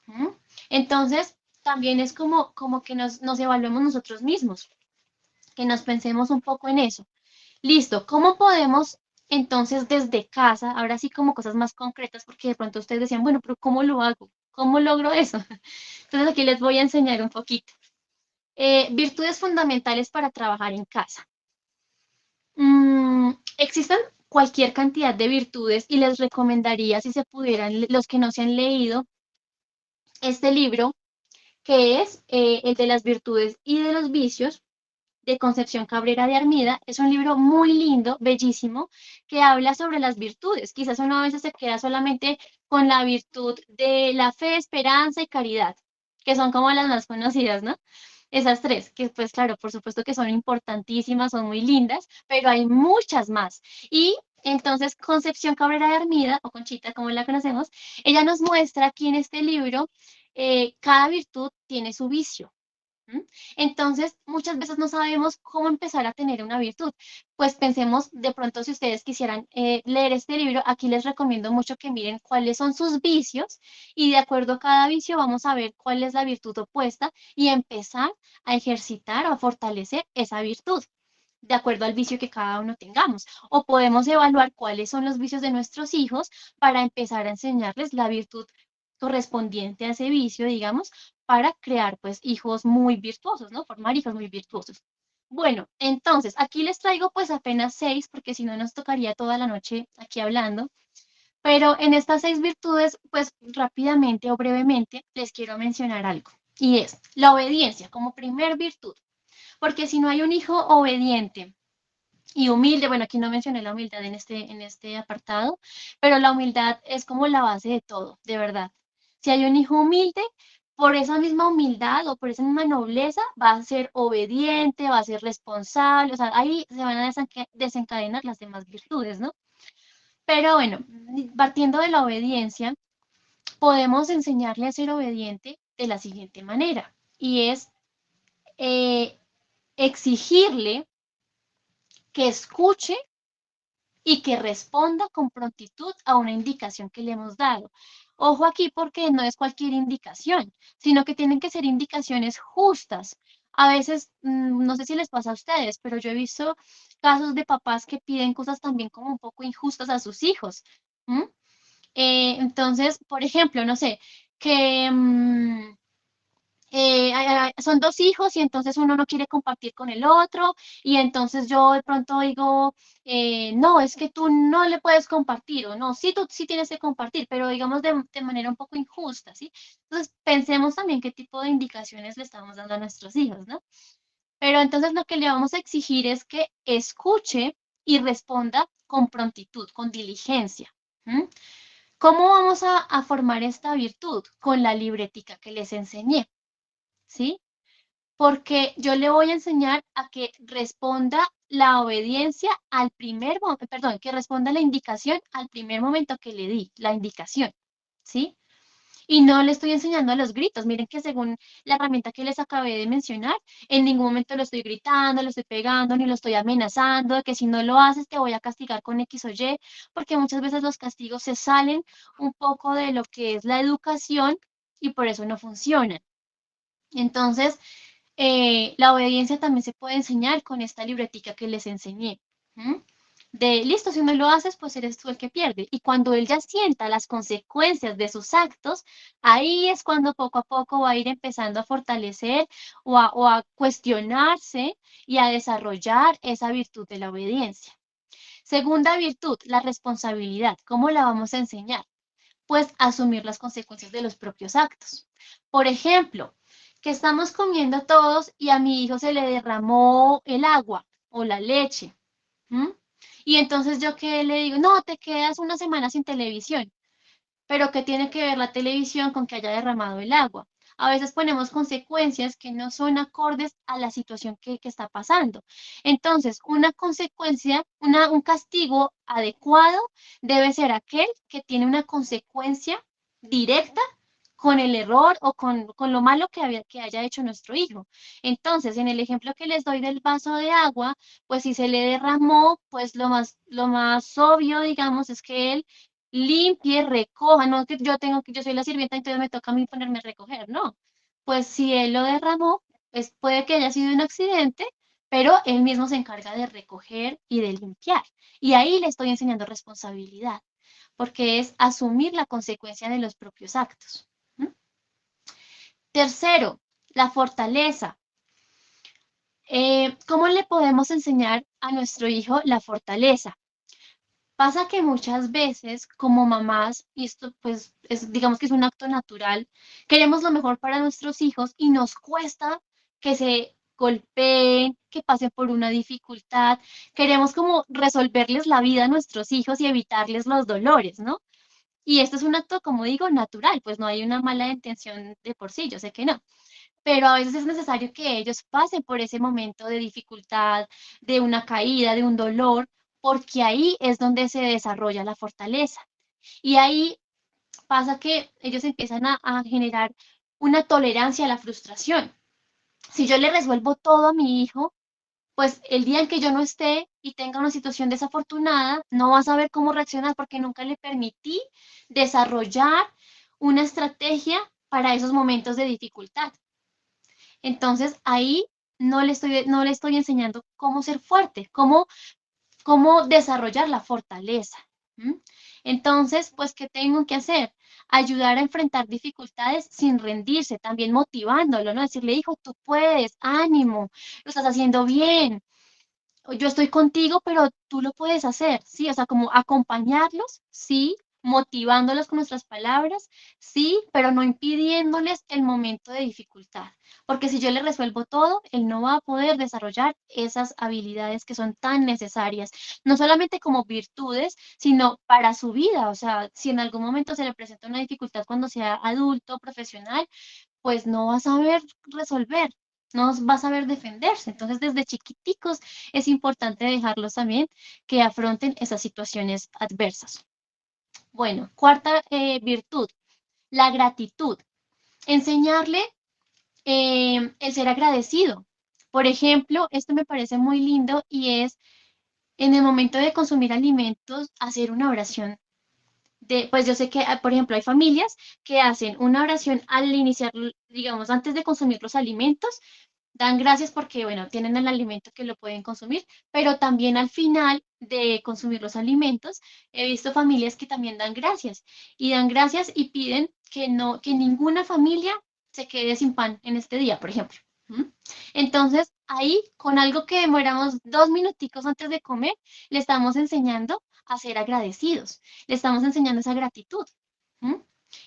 ¿Mm? Entonces, también es como que nos evaluemos nosotros mismos, que nos pensemos un poco en eso. Listo, ¿cómo podemos entonces desde casa, ahora sí como cosas más concretas, porque de pronto ustedes decían, bueno, pero ¿cómo lo hago? ¿Cómo logro eso? Entonces aquí les voy a enseñar un poquito. Virtudes fundamentales para trabajar en casa. Existen cualquier cantidad de virtudes y les recomendaría, si se pudieran, los que no se han leído, este libro, que es el de las virtudes y de los vicios, de Concepción Cabrera de Armida. Es un libro muy lindo, bellísimo, que habla sobre las virtudes. Quizás uno a veces se queda solamente con la virtud de la fe, esperanza y caridad, que son como las más conocidas, ¿no? Esas tres, que pues claro, por supuesto que son importantísimas, son muy lindas, pero hay muchas más. Y entonces Concepción Cabrera de Armida, o Conchita como la conocemos, ella nos muestra aquí en este libro, cada virtud tiene su vicio. ¿m? Entonces, muchas veces no sabemos cómo empezar a tener una virtud. Pues pensemos, de pronto, si ustedes quisieran leer este libro, aquí les recomiendo mucho que miren cuáles son sus vicios y de acuerdo a cada vicio vamos a ver cuál es la virtud opuesta y empezar a ejercitar o a fortalecer esa virtud de acuerdo al vicio que cada uno tengamos. O podemos evaluar cuáles son los vicios de nuestros hijos para empezar a enseñarles la virtud correspondiente a ese vicio, digamos, para crear pues hijos muy virtuosos, ¿no? Formar hijos muy virtuosos. Bueno, entonces aquí les traigo pues apenas 6, porque si no nos tocaría toda la noche aquí hablando. Pero en estas 6 virtudes, pues rápidamente o brevemente les quiero mencionar algo. Y es la obediencia como primer virtud. Porque si no hay un hijo obediente y humilde, bueno, aquí no mencioné la humildad en este apartado, pero la humildad es como la base de todo, de verdad. Si hay un hijo humilde, por esa misma humildad o por esa misma nobleza, va a ser obediente, va a ser responsable, o sea, ahí se van a desencadenar las demás virtudes, ¿no? Pero bueno, partiendo de la obediencia, podemos enseñarle a ser obediente de la siguiente manera, y es eh, exigirle que escuche y que responda con prontitud a una indicación que le hemos dado. Ojo aquí porque no es cualquier indicación, sino que tienen que ser indicaciones justas. A veces, no sé si les pasa a ustedes, pero yo he visto casos de papás que piden cosas también como un poco injustas a sus hijos. ¿M? Entonces, por ejemplo, no sé, que son 2 hijos y entonces uno no quiere compartir con el otro y entonces yo de pronto digo, no, es que tú no le puedes compartir o no, sí, tú sí tienes que compartir, pero digamos de manera un poco injusta, ¿sí? Entonces pensemos también qué tipo de indicaciones le estamos dando a nuestros hijos, ¿no? Pero entonces lo que le vamos a exigir es que escuche y responda con prontitud, con diligencia. ¿M? ¿Cómo vamos a formar esta virtud? Con la libretica que les enseñé. ¿Sí? Porque yo le voy a enseñar a que responda la obediencia al primer momento, perdón, que responda la indicación al primer momento que le di, la indicación, ¿sí? Y no le estoy enseñando a los gritos. Miren que según la herramienta que les acabé de mencionar, en ningún momento lo estoy gritando, lo estoy pegando, ni lo estoy amenazando, de que si no lo haces te voy a castigar con X o Y, porque muchas veces los castigos se salen un poco de lo que es la educación y por eso no funcionan. Entonces, la obediencia también se puede enseñar con esta libretica que les enseñé. ¿M? De listo, si no lo haces, pues eres tú el que pierde. Y cuando él ya sienta las consecuencias de sus actos, ahí es cuando poco a poco va a ir empezando a fortalecer o a cuestionarse y a desarrollar esa virtud de la obediencia. Segunda virtud, la responsabilidad. ¿Cómo la vamos a enseñar? Pues asumir las consecuencias de los propios actos. Por ejemplo, que estamos comiendo todos y a mi hijo se le derramó el agua o la leche. ¿M? Y entonces yo que le digo, no, te quedas una semana sin televisión, pero ¿qué tiene que ver la televisión con que haya derramado el agua? A veces ponemos consecuencias que no son acordes a la situación que está pasando. Entonces, una consecuencia, un castigo adecuado debe ser aquel que tiene una consecuencia directa con el error o con lo malo que haya hecho nuestro hijo. Entonces, en el ejemplo que les doy del vaso de agua, pues si se le derramó, pues lo más obvio, digamos, es que él limpie, recoja, no que yo tengo que, yo soy la sirvienta, entonces me toca a mí ponerme a recoger, no. Pues si él lo derramó, pues puede que haya sido un accidente, pero él mismo se encarga de recoger y de limpiar. Y ahí le estoy enseñando responsabilidad, porque es asumir la consecuencia de los propios actos. ¿M? Tercero, la fortaleza. ¿Cómo le podemos enseñar a nuestro hijo la fortaleza? Pasa que muchas veces como mamás, y esto pues digamos que es un acto natural, queremos lo mejor para nuestros hijos y nos cuesta que se golpeen, que pasen por una dificultad. Queremos como resolverles la vida a nuestros hijos y evitarles los dolores, ¿no? Y esto es un acto, como digo, natural, pues no hay una mala intención de por sí, yo sé que no, pero a veces es necesario que ellos pasen por ese momento de dificultad, de una caída, de un dolor, porque ahí es donde se desarrolla la fortaleza. Y ahí pasa que ellos empiezan a generar una tolerancia a la frustración. Si yo le resuelvo todo a mi hijo, pues el día en que yo no esté y tenga una situación desafortunada, no va a saber cómo reaccionar porque nunca le permití desarrollar una estrategia para esos momentos de dificultad. Entonces ahí no le estoy enseñando cómo ser fuerte, cómo desarrollar la fortaleza. ¿M? Entonces, pues, ¿qué tengo que hacer? Ayudar a enfrentar dificultades sin rendirse, también motivándolo, ¿no? Decirle, hijo, tú puedes, ánimo, lo estás haciendo bien, yo estoy contigo, pero tú lo puedes hacer, ¿sí? O sea, como acompañarlos, sí, motivándolos con nuestras palabras, sí, pero no impidiéndoles el momento de dificultad. Porque si yo le resuelvo todo, él no va a poder desarrollar esas habilidades que son tan necesarias, no solamente como virtudes, sino para su vida. O sea, si en algún momento se le presenta una dificultad cuando sea adulto, profesional, pues no va a saber resolver, no va a saber defenderse. Entonces, desde chiquiticos es importante dejarlos también que afronten esas situaciones adversas. Bueno, cuarta virtud, la gratitud. Enseñarle el ser agradecido. Por ejemplo, esto me parece muy lindo y es en el momento de consumir alimentos, hacer una oración pues yo sé que, por ejemplo, hay familias que hacen una oración al iniciar, digamos, antes de consumir los alimentos, dan gracias porque, bueno, tienen el alimento que lo pueden consumir, pero también al final de consumir los alimentos, he visto familias que también dan gracias y piden que no, que ninguna familia se quede sin pan en este día, por ejemplo. ¿Mm? Entonces, ahí, con algo que demoramos 2 minuticos antes de comer, le estamos enseñando a ser agradecidos, le estamos enseñando esa gratitud. ¿Mm?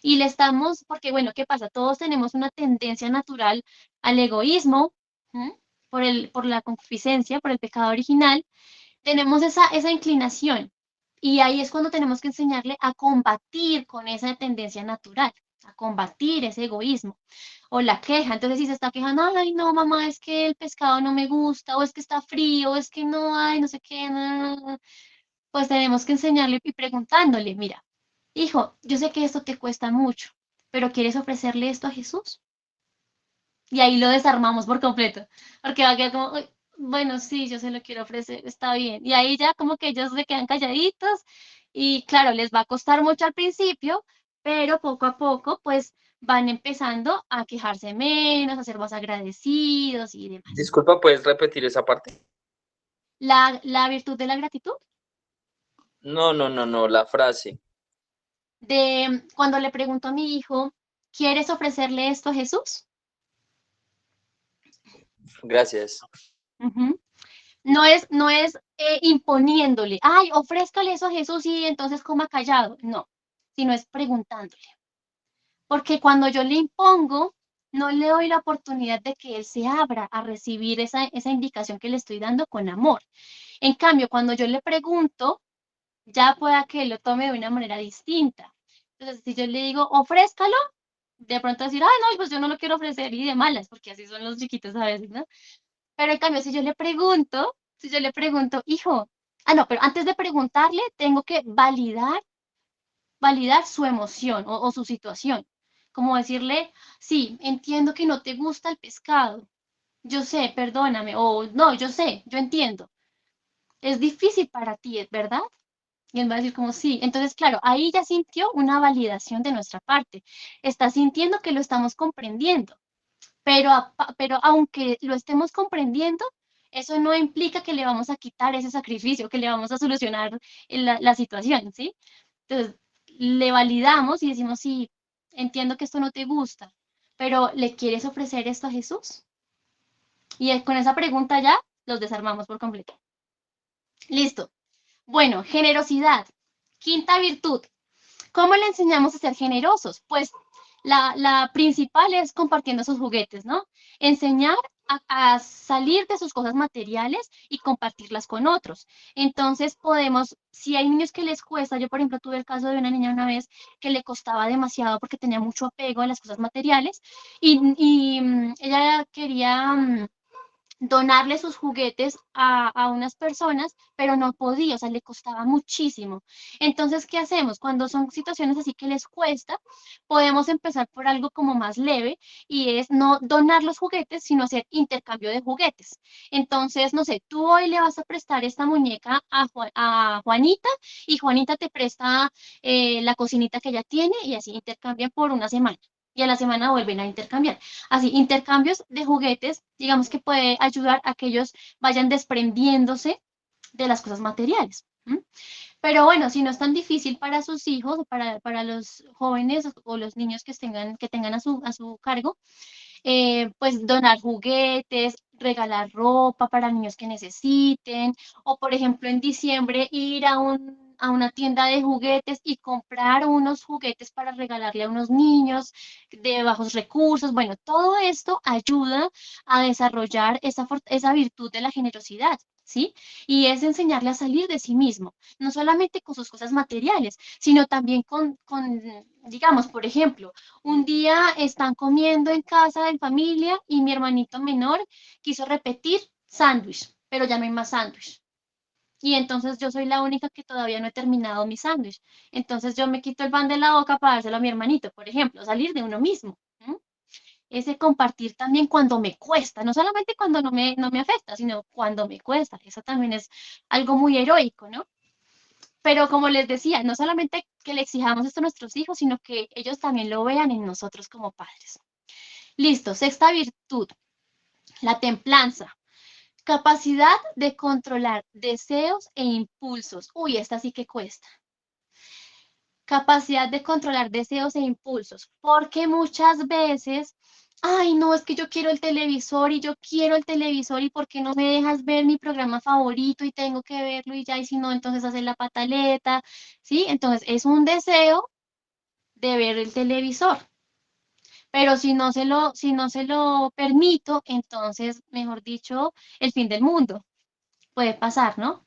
Y le estamos, porque bueno, ¿qué pasa? Todos tenemos una tendencia natural al egoísmo, ¿m? Por la concupiscencia, por el pecado original, tenemos esa inclinación. Y ahí es cuando tenemos que enseñarle a combatir con esa tendencia natural, a combatir ese egoísmo o la queja. Entonces, si se está quejando, ay, no, mamá, es que el pescado no me gusta, o es que está frío, o es que no hay, no sé qué, pues tenemos que enseñarle y preguntándole, mira, hijo, yo sé que esto te cuesta mucho, pero ¿quieres ofrecerle esto a Jesús? Y ahí lo desarmamos por completo, porque va a quedar como, "Uy, bueno, sí, yo se lo quiero ofrecer, está bien". Y ahí ya como que ellos se quedan calladitos y claro, les va a costar mucho al principio, pero poco a poco pues van empezando a quejarse menos, a ser más agradecidos y demás. Disculpa, ¿puedes repetir esa parte? La virtud de la gratitud, No, no, no, no, la frase. de cuando le pregunto a mi hijo, ¿quieres ofrecerle esto a Jesús? Gracias. Ujú. No es imponiéndole, ay, ofrézcale eso a Jesús y entonces coma callado. No, sino es preguntándole. Porque cuando yo le impongo, no le doy la oportunidad de que él se abra a recibir esa indicación que le estoy dando con amor. En cambio, cuando yo le pregunto, ya pueda que él lo tome de una manera distinta. Entonces, si yo le digo, ofrézcalo, de pronto decir, ay, no, pues yo no lo quiero ofrecer y de malas, porque así son los chiquitos a veces, ¿no? Pero en cambio, si yo le pregunto, hijo, no, pero antes de preguntarle, tengo que validar su emoción o su situación. Como decirle, sí, entiendo que no te gusta el pescado. Yo sé, perdóname. O no, yo sé, yo entiendo. Es difícil para ti, ¿verdad? Y él va a decir como sí. Entonces, claro, ahí ya sintió una validación de nuestra parte. Está sintiendo que lo estamos comprendiendo. Pero aunque lo estemos comprendiendo, eso no implica que le vamos a quitar ese sacrificio, que le vamos a solucionar la situación, ¿sí? Entonces, le validamos y decimos, sí, entiendo que esto no te gusta, pero ¿le quieres ofrecer esto a Jesús? Y con esa pregunta ya los desarmamos por completo. Listo. Bueno, generosidad. Quinta virtud. ¿Cómo le enseñamos a ser generosos? Pues la principal es compartiendo sus juguetes, ¿no? Enseñar a salir de sus cosas materiales y compartirlas con otros. Entonces podemos, si hay niños que les cuesta, yo por ejemplo tuve el caso de una niña una vez que le costaba demasiado porque tenía mucho apego a las cosas materiales y ella quería donarle sus juguetes a unas personas, pero no podía, o sea, le costaba muchísimo. Entonces, ¿qué hacemos? Cuando son situaciones así que les cuesta, podemos empezar por algo como más leve y es no donar los juguetes, sino hacer intercambio de juguetes. Entonces, no sé, tú hoy le vas a prestar esta muñeca a Juanita y Juanita te presta la cocinita que ella tiene y así intercambian por una semana. Y a la semana vuelven a intercambiar. Así, intercambios de juguetes, digamos que puede ayudar a que ellos vayan desprendiéndose de las cosas materiales. ¿M? Pero bueno, si no es tan difícil para sus hijos o para los jóvenes o los niños que tengan a su cargo, pues donar juguetes, regalar ropa para niños que necesiten, o por ejemplo en diciembre ir a una tienda de juguetes y comprar unos juguetes para regalarle a unos niños de bajos recursos. Bueno, todo esto ayuda a desarrollar esa virtud de la generosidad, ¿sí? Y es enseñarle a salir de sí mismo, no solamente con sus cosas materiales, sino también digamos, por ejemplo, un día están comiendo en casa en familia y mi hermanito menor quiso repetir sándwich, pero ya no hay más sándwich. Y entonces yo soy la única que todavía no he terminado mi sándwich. Entonces yo me quito el pan de la boca para dárselo a mi hermanito, por ejemplo, salir de uno mismo. ¿M? Ese compartir también cuando me cuesta, no solamente cuando no me afecta, sino cuando me cuesta. Eso también es algo muy heroico, ¿no? Pero como les decía, no solamente que le exijamos esto a nuestros hijos, sino que ellos también lo vean en nosotros como padres. Listo, sexta virtud, la templanza. Capacidad de controlar deseos e impulsos. Uy, esta sí que cuesta. Capacidad de controlar deseos e impulsos, porque muchas veces, ay, no, es que yo quiero el televisor y yo quiero el televisor y ¿por qué no me dejas ver mi programa favorito y tengo que verlo y ya, y si no, entonces hacer la pataleta, ¿sí? Entonces es un deseo de ver el televisor. Pero si no se lo permito, entonces, mejor dicho, el fin del mundo puede pasar, ¿no?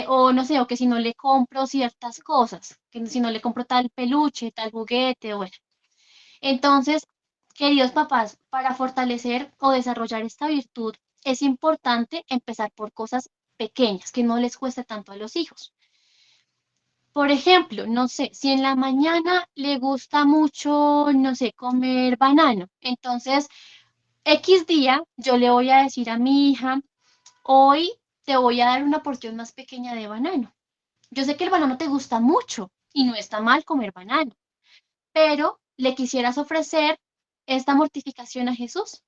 O no sé, o que si no le compro ciertas cosas, que si no le compro tal peluche, tal juguete, bueno. Entonces, queridos papás, para fortalecer o desarrollar esta virtud, es importante empezar por cosas pequeñas, que no les cueste tanto a los hijos. Por ejemplo, no sé, si en la mañana le gusta mucho, no sé, comer banano, entonces X día yo le voy a decir a mi hija, hoy te voy a dar una porción más pequeña de banano. Yo sé que el banano te gusta mucho y no está mal comer banano, pero le quisieras ofrecer esta mortificación a Jesús.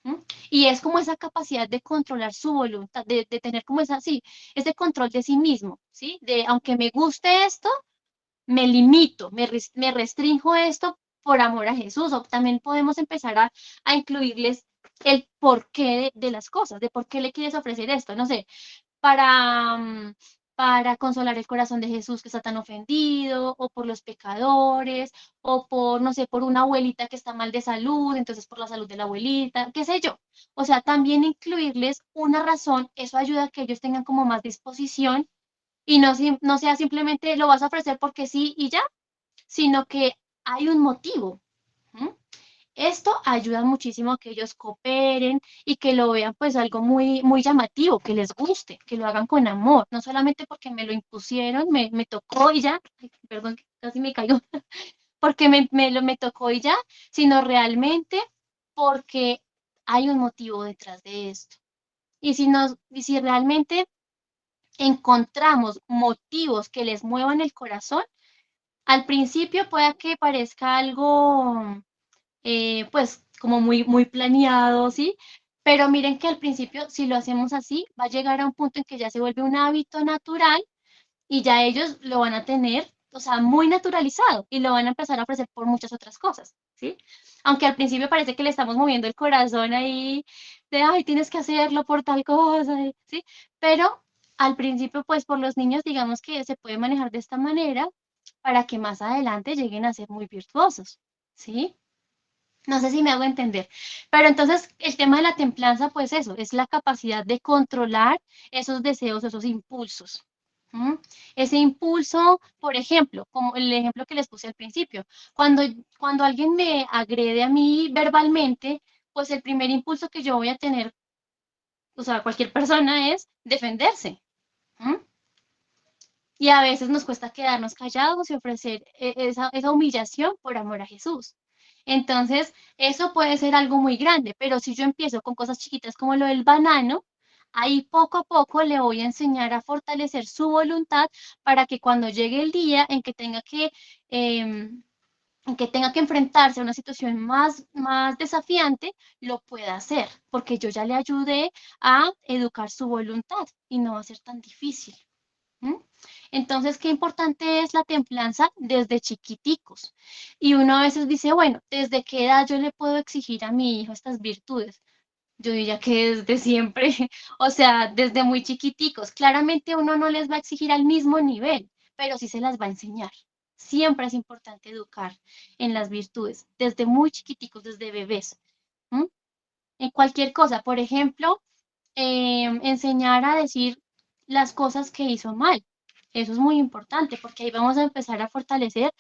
¿M? Y es como esa capacidad de controlar su voluntad, de tener como esa, sí, ese control de sí mismo, ¿sí? De aunque me guste esto, me limito, me restrinjo esto por amor a Jesús. O también podemos empezar a incluirles el porqué de las cosas, de por qué le quieres ofrecer esto. No sé, para, para consolar el corazón de Jesús que está tan ofendido, o por los pecadores, o por, no sé, por una abuelita que está mal de salud, entonces por la salud de la abuelita, qué sé yo. O sea, también incluirles una razón, eso ayuda a que ellos tengan como más disposición y no sea simplemente lo vas a ofrecer porque sí y ya, sino que hay un motivo. ¿M? Esto ayuda muchísimo a que ellos cooperen y que lo vean pues algo muy, muy llamativo, que les guste, que lo hagan con amor, no solamente porque me lo impusieron, me tocó y ya, ay, perdón, casi me caigo, porque me tocó y ya, sino realmente porque hay un motivo detrás de esto. Y si realmente encontramos motivos que les muevan el corazón, al principio pueda que parezca algo pues como muy, muy planeado, ¿sí? Pero miren que al principio, si lo hacemos así, va a llegar a un punto en que ya se vuelve un hábito natural y ya ellos lo van a tener, o sea, muy naturalizado y lo van a empezar a ofrecer por muchas otras cosas, ¿sí? Aunque al principio parece que le estamos moviendo el corazón ahí de, ay, tienes que hacerlo por tal cosa, ¿sí? Pero al principio, pues por los niños, digamos que se puede manejar de esta manera para que más adelante lleguen a ser muy virtuosos, ¿sí? No sé si me hago entender. Pero entonces el tema de la templanza, pues eso, es la capacidad de controlar esos deseos, esos impulsos. ¿M? Ese impulso, por ejemplo, como el ejemplo que les puse al principio, cuando, cuando alguien me agrede a mí verbalmente, pues el primer impulso que yo voy a tener, o sea, cualquier persona es defenderse. ¿M? Y a veces nos cuesta quedarnos callados y ofrecer esa humillación por amor a Jesús. Entonces, eso puede ser algo muy grande, pero si yo empiezo con cosas chiquitas como lo del banano, ahí poco a poco le voy a enseñar a fortalecer su voluntad para que cuando llegue el día em, en que tenga que enfrentarse a una situación más desafiante, lo pueda hacer, porque yo ya le ayudé a educar su voluntad y no va a ser tan difícil. ¿M? Entonces, qué importante es la templanza desde chiquiticos. Y uno a veces dice, bueno, ¿desde qué edad yo le puedo exigir a mi hijo estas virtudes? Yo diría que desde siempre, o sea, desde muy chiquiticos. Claramente uno no les va a exigir al mismo nivel, pero sí se las va a enseñar. Siempre es importante educar en las virtudes, desde muy chiquiticos, desde bebés. ¿M? En cualquier cosa, por ejemplo, enseñar a decir las cosas que hizo mal. Eso es muy importante porque ahí vamos a empezar a fortalecer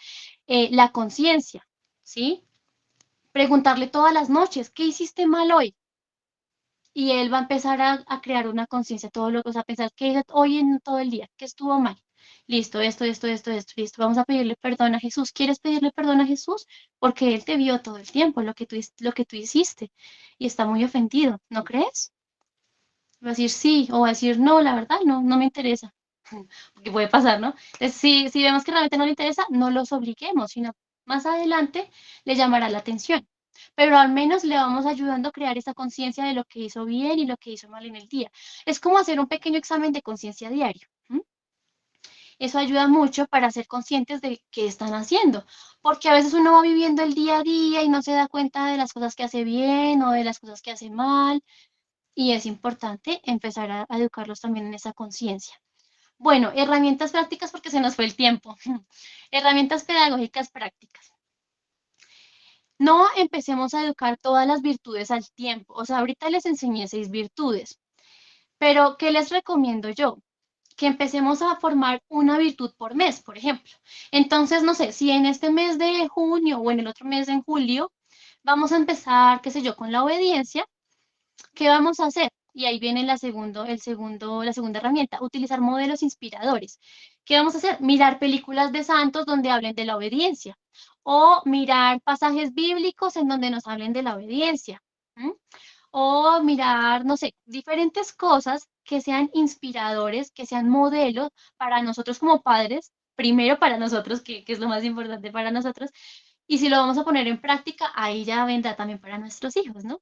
la conciencia, ¿sí? Preguntarle todas las noches, ¿qué hiciste mal hoy? Y él va a empezar a crear una conciencia, todo lo que, o sea, pensar qué hizo hoy en todo el día, qué estuvo mal. Listo, esto, listo. Vamos a pedirle perdón a Jesús. ¿Quieres pedirle perdón a Jesús? Porque Él te vio todo el tiempo, lo que tú hiciste. Y está muy ofendido, ¿no crees? Va a decir sí o va a decir no, la verdad, no, no me interesa. Porque puede pasar, ¿no? Entonces, si vemos que realmente no le interesa, no los obliguemos, sino más adelante le llamará la atención. Pero al menos le vamos ayudando a crear esa conciencia de lo que hizo bien y lo que hizo mal en el día. Es como hacer un pequeño examen de conciencia diario. ¿M? Eso ayuda mucho para ser conscientes de qué están haciendo, porque a veces uno va viviendo el día a día y no se da cuenta de las cosas que hace bien o de las cosas que hace mal, y es importante empezar a educarlos también en esa conciencia. Bueno, herramientas prácticas porque se nos fue el tiempo. Herramientas pedagógicas prácticas. No empecemos a educar todas las virtudes al tiempo. O sea, ahorita les enseñé 6 virtudes, pero ¿qué les recomiendo yo? Que empecemos a formar una virtud por mes, por ejemplo. Entonces, no sé, si en este mes de junio o en el otro mes en julio vamos a empezar, qué sé yo, con la obediencia, ¿qué vamos a hacer? Y ahí viene la segunda herramienta, utilizar modelos inspiradores. ¿Qué vamos a hacer? Mirar películas de santos donde hablen de la obediencia o mirar pasajes bíblicos en donde nos hablen de la obediencia. ¿M? O mirar, no sé, diferentes cosas que sean inspiradores, que sean modelos para nosotros como padres, primero para nosotros, que es lo más importante para nosotros, y si lo vamos a poner en práctica, ahí ya vendrá también para nuestros hijos, ¿no?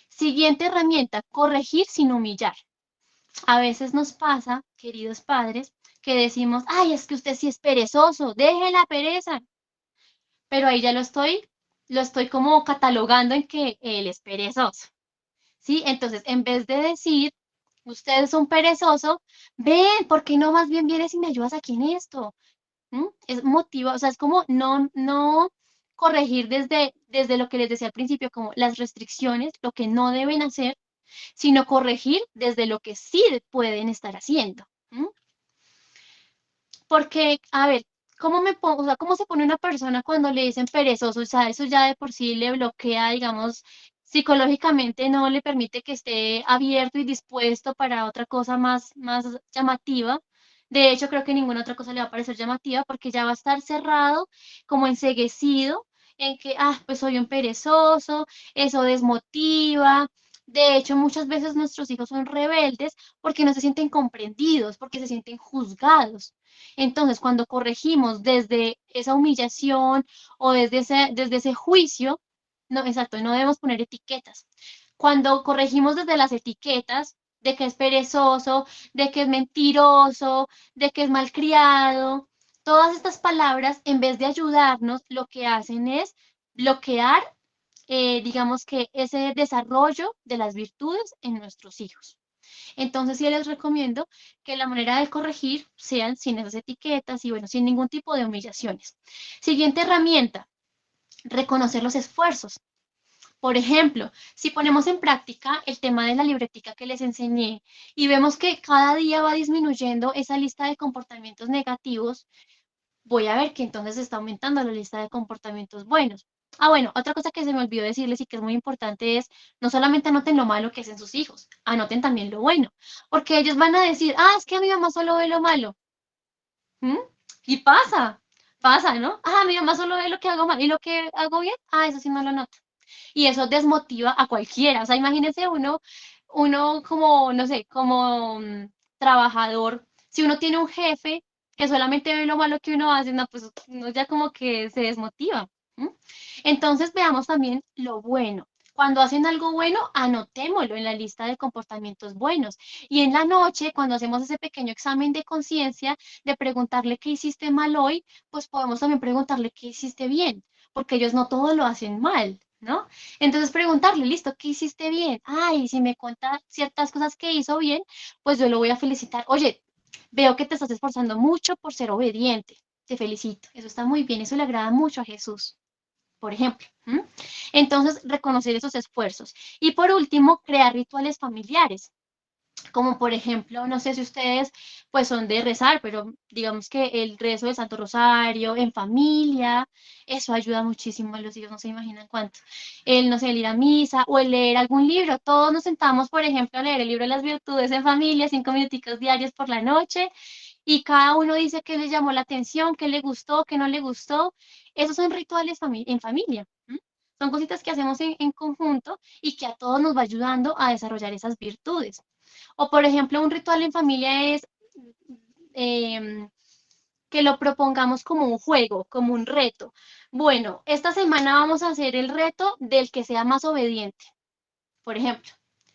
Siguiente herramienta, corregir sin humillar. A veces nos pasa, queridos padres, que decimos, ay, es que usted sí es perezoso, deje la pereza. Pero ahí ya lo estoy como catalogando en que él es perezoso, ¿sí? Entonces, en vez de decir, usted es un perezoso, ven, ¿por qué no más bien vienes y me ayudas aquí en esto? ¿Mm? Es motivo, o sea, es como no corregir desde lo que les decía al principio, como las restricciones, lo que no deben hacer, sino corregir desde lo que sí pueden estar haciendo. ¿M? Porque, a ver, ¿cómo me pongo, o sea, cómo se pone una persona cuando le dicen perezoso? O sea, eso ya de por sí le bloquea, digamos, psicológicamente no le permite que esté abierto y dispuesto para otra cosa más llamativa. De hecho, creo que ninguna otra cosa le va a parecer llamativa porque ya va a estar cerrado, como enceguecido, en que, pues soy un perezoso, eso desmotiva. De hecho, muchas veces nuestros hijos son rebeldes porque no se sienten comprendidos, porque se sienten juzgados. Entonces, cuando corregimos desde esa humillación o desde ese juicio, no, exacto, no debemos poner etiquetas. Cuando corregimos desde las etiquetas de que es perezoso, de que es mentiroso, de que es malcriado, todas estas palabras, en vez de ayudarnos, lo que hacen es bloquear, digamos que ese desarrollo de las virtudes en nuestros hijos. Entonces sí les recomiendo que la manera de corregir sean sin esas etiquetas y bueno, sin ningún tipo de humillaciones. Siguiente herramienta, reconocer los esfuerzos. Por ejemplo, si ponemos en práctica el tema de la libretica que les enseñé y vemos que cada día va disminuyendo esa lista de comportamientos negativos, voy a ver que entonces está aumentando la lista de comportamientos buenos. Bueno, otra cosa que se me olvidó decirles y que es muy importante es, no solamente anoten lo malo que hacen sus hijos, anoten también lo bueno, porque ellos van a decir, es que mi mamá solo ve lo malo. ¿Mm? Y pasa, ¿no? Mi mamá solo ve lo que hago mal y lo que hago bien, eso sí no lo noto. Y eso desmotiva a cualquiera. O sea, imagínense uno como, no sé, como trabajador, si uno tiene un jefe que solamente ve lo malo que uno hace, no, pues uno ya como que se desmotiva. ¿M? Entonces veamos también lo bueno. Cuando hacen algo bueno, anotémoslo en la lista de comportamientos buenos. Y en la noche, cuando hacemos ese pequeño examen de conciencia, de preguntarle qué hiciste mal hoy, pues podemos también preguntarle qué hiciste bien, porque ellos no todo lo hacen mal, ¿no? Entonces preguntarle, listo, ¿qué hiciste bien? Si me cuenta ciertas cosas que hizo bien, pues yo lo voy a felicitar. Oye, veo que te estás esforzando mucho por ser obediente. Te felicito. Eso está muy bien. Eso le agrada mucho a Jesús, por ejemplo. ¿M? Entonces, reconocer esos esfuerzos. Y por último, crear rituales familiares como por ejemplo, no sé si ustedes pues son de rezar, pero digamos que el rezo del Santo Rosario en familia, eso ayuda muchísimo a los hijos, no se imaginan cuánto. El, no sé, el ir a misa o el leer algún libro. Todos nos sentamos, por ejemplo, a leer el libro de las virtudes en familia, 5 minuticos diarios por la noche, y cada uno dice qué le llamó la atención, qué le gustó, qué no le gustó. Esos son rituales en familia. ¿M? Son cositas que hacemos en conjunto y que a todos nos va ayudando a desarrollar esas virtudes. O, por ejemplo, un ritual en familia es em, que lo propongamos como un juego, como un reto. Bueno, esta semana vamos a hacer el reto del que sea más obediente, por ejemplo,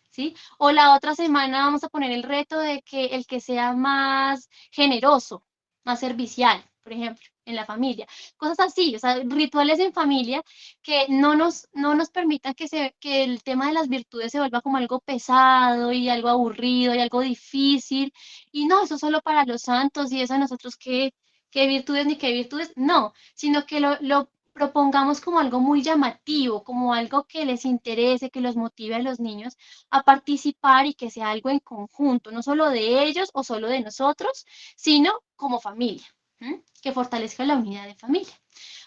¿sí? O la otra semana vamos a poner el reto de que el que sea más generoso, más servicial, por ejemplo, en la familia. Cosas así, o sea, rituales en familia que no nos permitan que el tema de las virtudes se vuelva como algo pesado y algo aburrido y algo difícil. Y no, eso solo para los santos y eso a nosotros qué virtudes ni qué virtudes, no, sino que lo propongamos como algo muy llamativo, como algo que les interese, que los motive a los niños a participar y que sea algo en conjunto, no solo de ellos o solo de nosotros, sino como familia, ¿m? Que fortalezca la unidad de familia.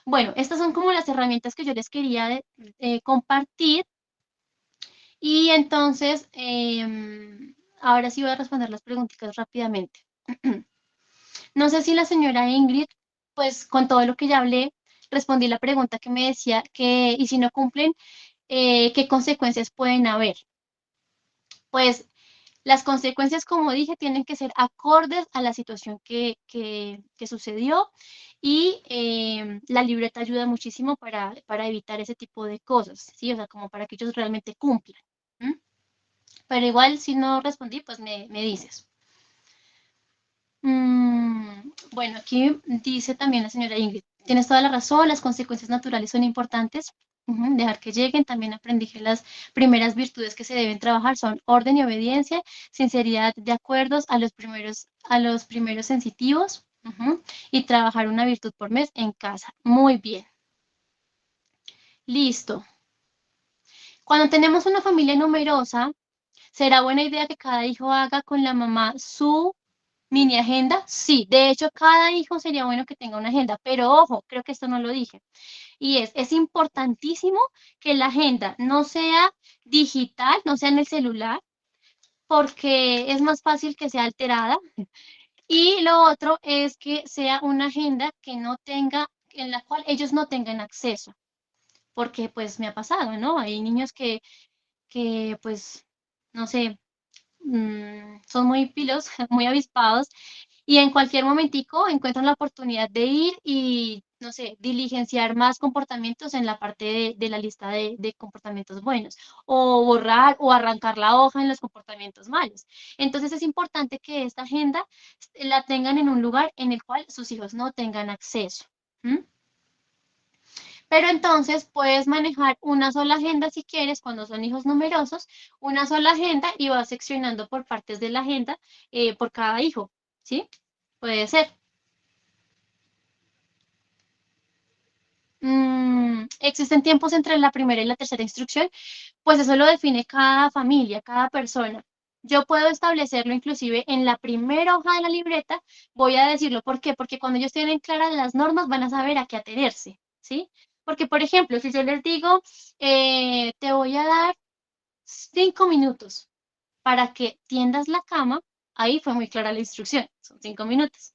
Bueno, estas son como las herramientas que yo les quería compartir y entonces, ahora sí voy a responder las preguntitas rápidamente. No sé si la señora Ingrid, pues con todo lo que ya hablé, respondí la pregunta que me decía que, y si no cumplen, ¿qué consecuencias pueden haber? Pues las consecuencias, como dije, tienen que ser acordes a la situación que sucedió y la libreta ayuda muchísimo para evitar ese tipo de cosas, ¿sí? O sea, como para que ellos realmente cumplan. ¿M? Pero igual, si no respondí, pues me dices. Bueno, aquí dice también la señora Ingrid, tienes toda la razón, las consecuencias naturales son importantes. Dejar que lleguen, también aprendí que las primeras virtudes que se deben trabajar son orden y obediencia, sinceridad de acuerdos a los primeros sensitivos, y trabajar una virtud por mes en casa. Muy bien, listo. Cuando tenemos una familia numerosa, ¿será buena idea que cada hijo haga con la mamá su mini agenda? Sí, de hecho, cada hijo sería bueno que tenga una agenda, pero ojo, creo que esto no lo dije. Y es importantísimo que la agenda no sea digital, no sea en el celular, porque es más fácil que sea alterada. Y lo otro es que sea una agenda que no tenga, en la cual ellos no tengan acceso, porque pues me ha pasado, ¿no? Hay niños que pues, no sé, son muy pilos, muy avispados y en cualquier momentico encuentran la oportunidad de ir y, no sé, diligenciar más comportamientos en la parte de la lista de comportamientos buenos, o borrar o arrancar la hoja en los comportamientos malos. Entonces es importante que esta agenda la tengan en un lugar en el cual sus hijos no tengan acceso. ¿M? Pero entonces puedes manejar una sola agenda si quieres, cuando son hijos numerosos, una sola agenda y vas seccionando por partes de la agenda por cada hijo, ¿sí? Puede ser. ¿Existen tiempos entre la primera y la tercera instrucción? Pues eso lo define cada familia, cada persona. Yo puedo establecerlo inclusive en la primera hoja de la libreta, voy a decirlo, ¿por qué? Porque cuando ellos tienen claras las normas van a saber a qué atenerse, ¿sí? Porque, por ejemplo, si yo les digo, te voy a dar 5 minutos para que tiendas la cama, ahí fue muy clara la instrucción, son 5 minutos.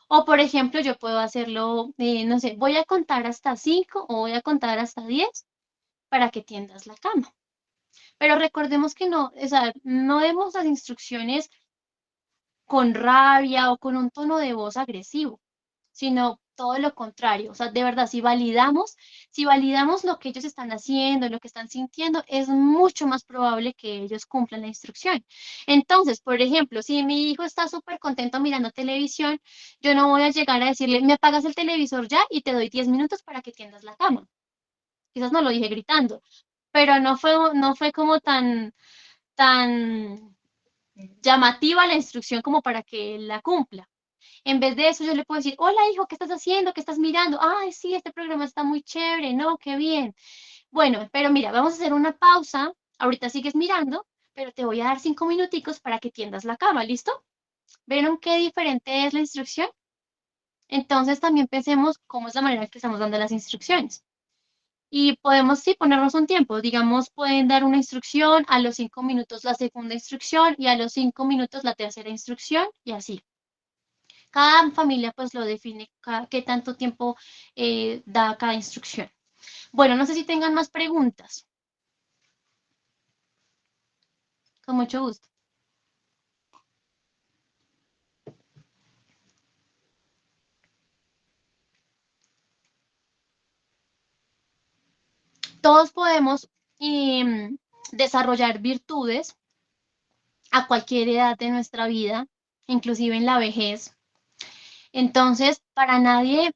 O, por ejemplo, yo puedo hacerlo, no sé, voy a contar hasta 5 o voy a contar hasta 10 para que tiendas la cama. Pero recordemos que no, o sea, no demos las instrucciones con rabia o con un tono de voz agresivo, sino todo lo contrario. O sea, de verdad, si validamos lo que ellos están haciendo, lo que están sintiendo, es mucho más probable que ellos cumplan la instrucción. Entonces, por ejemplo, si mi hijo está súper contento mirando televisión, yo no voy a llegar a decirle, me apagas el televisor ya y te doy 10 minutos para que tiendas la cama. Quizás no lo dije gritando, pero no fue como tan llamativa la instrucción como para que él la cumpla. En vez de eso, yo le puedo decir, hola hijo, ¿qué estás haciendo? ¿Qué estás mirando? Ay, sí, este programa está muy chévere, ¿no? Qué bien. Bueno, pero mira, vamos a hacer una pausa. Ahorita sigues mirando, pero te voy a dar 5 minuticos para que tiendas la cama, ¿listo? ¿Vieron qué diferente es la instrucción? Entonces también pensemos cómo es la manera en que estamos dando las instrucciones. Y podemos, sí, ponernos un tiempo. Digamos, pueden dar una instrucción, a los 5 minutos la segunda instrucción y a los 5 minutos la tercera instrucción y así. Cada familia pues lo define, qué tanto tiempo da cada instrucción. Bueno, no sé si tengan más preguntas. Con mucho gusto. Todos podemos desarrollar virtudes a cualquier edad de nuestra vida, inclusive en la vejez. Entonces, para nadie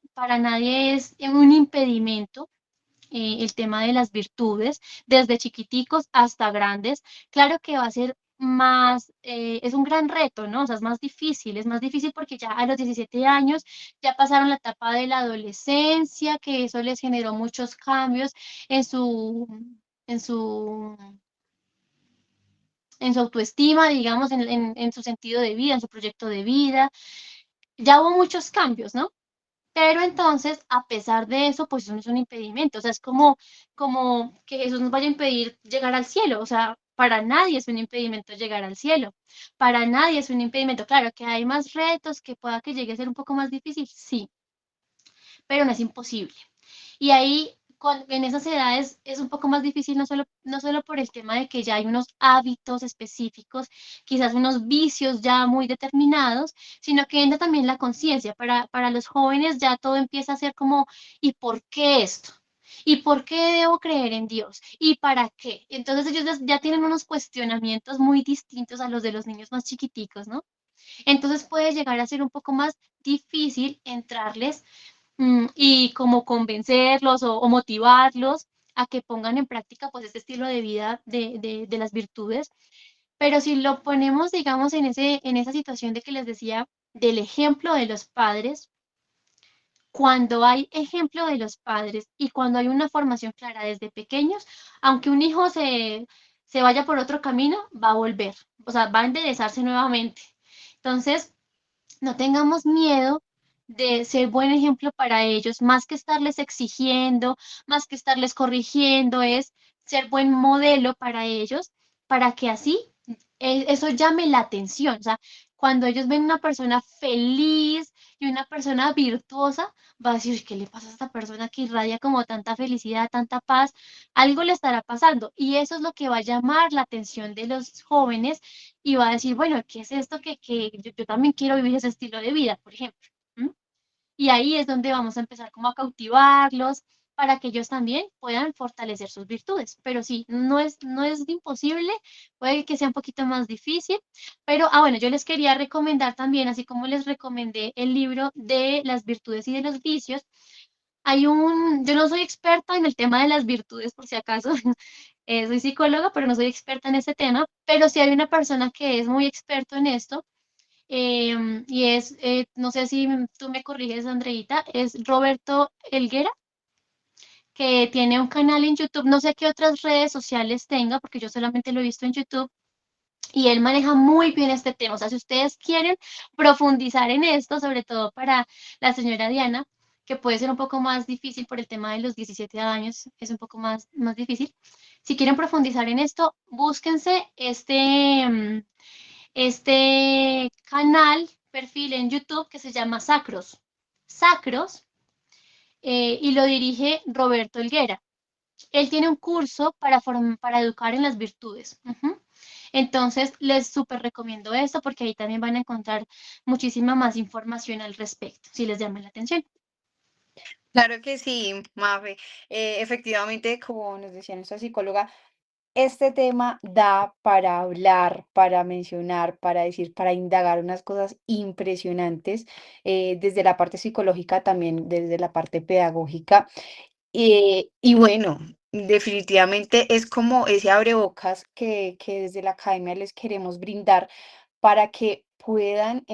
es un impedimento el tema de las virtudes, desde chiquiticos hasta grandes. Claro que va a ser más, es un gran reto, ¿no? O sea, es más difícil porque ya a los 17 años ya pasaron la etapa de la adolescencia, que eso les generó muchos cambios en su, en su, en su autoestima, digamos, en su sentido de vida, en su proyecto de vida. Ya hubo muchos cambios, ¿no? Pero entonces, a pesar de eso, pues eso no es un impedimento, o sea, es como que Jesús nos vaya a impedir llegar al cielo, o sea, para nadie es un impedimento llegar al cielo, para nadie es un impedimento, claro que hay más retos, que pueda que llegue a ser un poco más difícil, sí, pero no es imposible. Y ahí, en esas edades, es un poco más difícil, no solo por el tema de que ya hay unos hábitos específicos, quizás unos vicios ya muy determinados, sino que entra también la conciencia. Para los jóvenes ya todo empieza a ser como, ¿y por qué esto? ¿Y por qué debo creer en Dios? ¿Y para qué? Entonces ellos ya tienen unos cuestionamientos muy distintos a los de los niños más chiquiticos, ¿no? Entonces puede llegar a ser un poco más difícil entrarles y como convencerlos o motivarlos a que pongan en práctica pues este estilo de vida de las virtudes. Pero si lo ponemos, digamos, en esa situación de que les decía del ejemplo de los padres, cuando hay ejemplo de los padres y cuando hay una formación clara desde pequeños, aunque un hijo se vaya por otro camino, va a volver, o sea, va a enderezarse nuevamente. Entonces, no tengamos miedo de ser buen ejemplo para ellos, más que estarles exigiendo, más que estarles corrigiendo, es ser buen modelo para ellos, para que así eso llame la atención. O sea, cuando ellos ven una persona feliz y una persona virtuosa, va a decir, "Uy, ¿qué le pasa a esta persona que irradia como tanta felicidad, tanta paz? Algo le estará pasando". Y eso es lo que va a llamar la atención de los jóvenes y va a decir, bueno, ¿qué es esto que yo también quiero vivir ese estilo de vida, por ejemplo? ¿M? Y ahí es donde vamos a empezar como a cautivarlos para que ellos también puedan fortalecer sus virtudes. Pero sí, no es imposible, puede que sea un poquito más difícil, pero, bueno, yo les quería recomendar también, así como les recomendé el libro de las virtudes y de los vicios, yo no soy experta en el tema de las virtudes, por si acaso, soy psicóloga, pero no soy experta en ese tema, pero sí hay una persona que es muy experto en esto, y no sé si tú me corriges, Andreita, es Roberto Elguera, que tiene un canal en YouTube, no sé qué otras redes sociales tenga, porque yo solamente lo he visto en YouTube, y él maneja muy bien este tema. O sea, si ustedes quieren profundizar en esto, sobre todo para la señora Diana, que puede ser un poco más difícil por el tema de los 17 años, es un poco más difícil. Si quieren profundizar en esto, búsquense este canal, perfil en YouTube que se llama Sacros. Sacros, y lo dirige Roberto Helguera. Él tiene un curso para educar en las virtudes. Entonces, les súper recomiendo esto porque ahí también van a encontrar muchísima más información al respecto, si les llama la atención. Claro que sí, Mafe. Efectivamente, como nos decía nuestra psicóloga, este tema da para hablar, para mencionar, para decir, para indagar unas cosas impresionantes, desde la parte psicológica, también desde la parte pedagógica. Y bueno, definitivamente es como ese abrebocas que desde la academia les queremos brindar para que puedan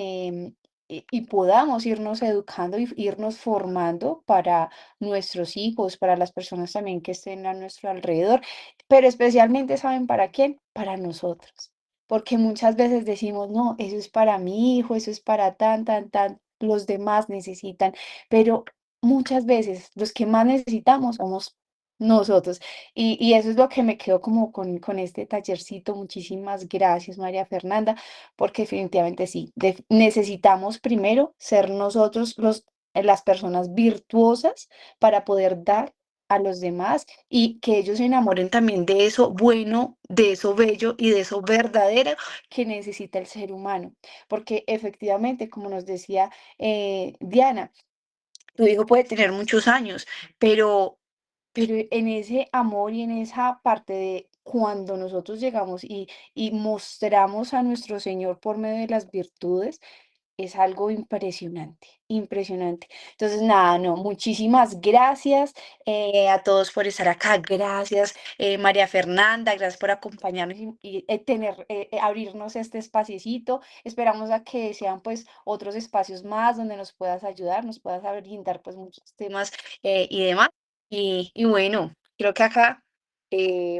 y podamos irnos educando y irnos formando para nuestros hijos, para las personas también que estén a nuestro alrededor, pero especialmente, ¿saben para quién? Para nosotros. Porque muchas veces decimos, no, eso es para mi hijo, eso es para tan, los demás necesitan, pero muchas veces los que más necesitamos somos nosotros. Y eso es lo que me quedo como con este tallercito. Muchísimas gracias, María Fernanda, porque definitivamente sí, necesitamos primero ser nosotros las personas virtuosas para poder dar a los demás y que ellos se enamoren también de eso bueno, de eso bello y de eso verdadero que necesita el ser humano. Porque efectivamente, como nos decía Diana, tu hijo puede tener muchos años, pero, pero en ese amor y en esa parte de cuando nosotros llegamos y mostramos a nuestro Señor por medio de las virtudes, es algo impresionante, impresionante. Entonces, nada, no, muchísimas gracias a todos por estar acá. Gracias, María Fernanda, gracias por acompañarnos abrirnos este espaciecito. Esperamos a que sean pues otros espacios más donde nos puedas ayudar, nos puedas brindar pues muchos temas y demás. Y bueno, creo que acá,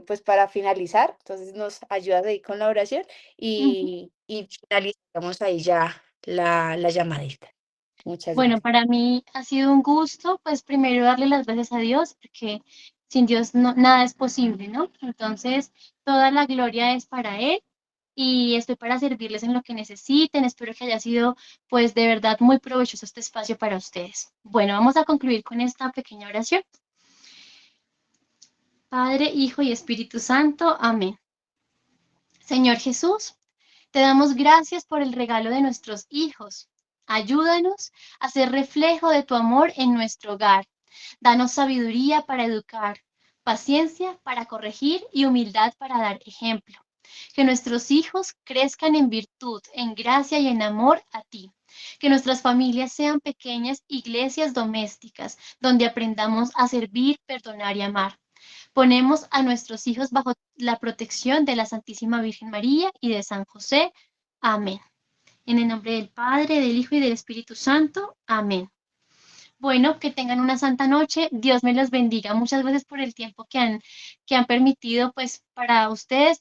pues para finalizar, entonces nos ayudas ahí con la oración Ujú. y finalizamos ahí ya la llamadita. Muchas Bueno, gracias. para mí ha sido un gusto, pues primero darle las gracias a Dios, porque sin Dios nada es posible, ¿no? Entonces, toda la gloria es para Él y estoy para servirles en lo que necesiten. Espero que haya sido, pues, de verdad muy provechoso este espacio para ustedes. Bueno, vamos a concluir con esta pequeña oración. Padre, Hijo y Espíritu Santo. Amén. Señor Jesús, te damos gracias por el regalo de nuestros hijos. Ayúdanos a ser reflejo de tu amor en nuestro hogar. Danos sabiduría para educar, paciencia para corregir y humildad para dar ejemplo. Que nuestros hijos crezcan en virtud, en gracia y en amor a ti. Que nuestras familias sean pequeñas iglesias domésticas, donde aprendamos a servir, perdonar y amar. Ponemos a nuestros hijos bajo la protección de la Santísima Virgen María y de San José. Amén. En el nombre del Padre, del Hijo y del Espíritu Santo. Amén. Bueno, que tengan una santa noche. Dios me los bendiga. Muchas gracias por el tiempo que han permitido, pues, para ustedes.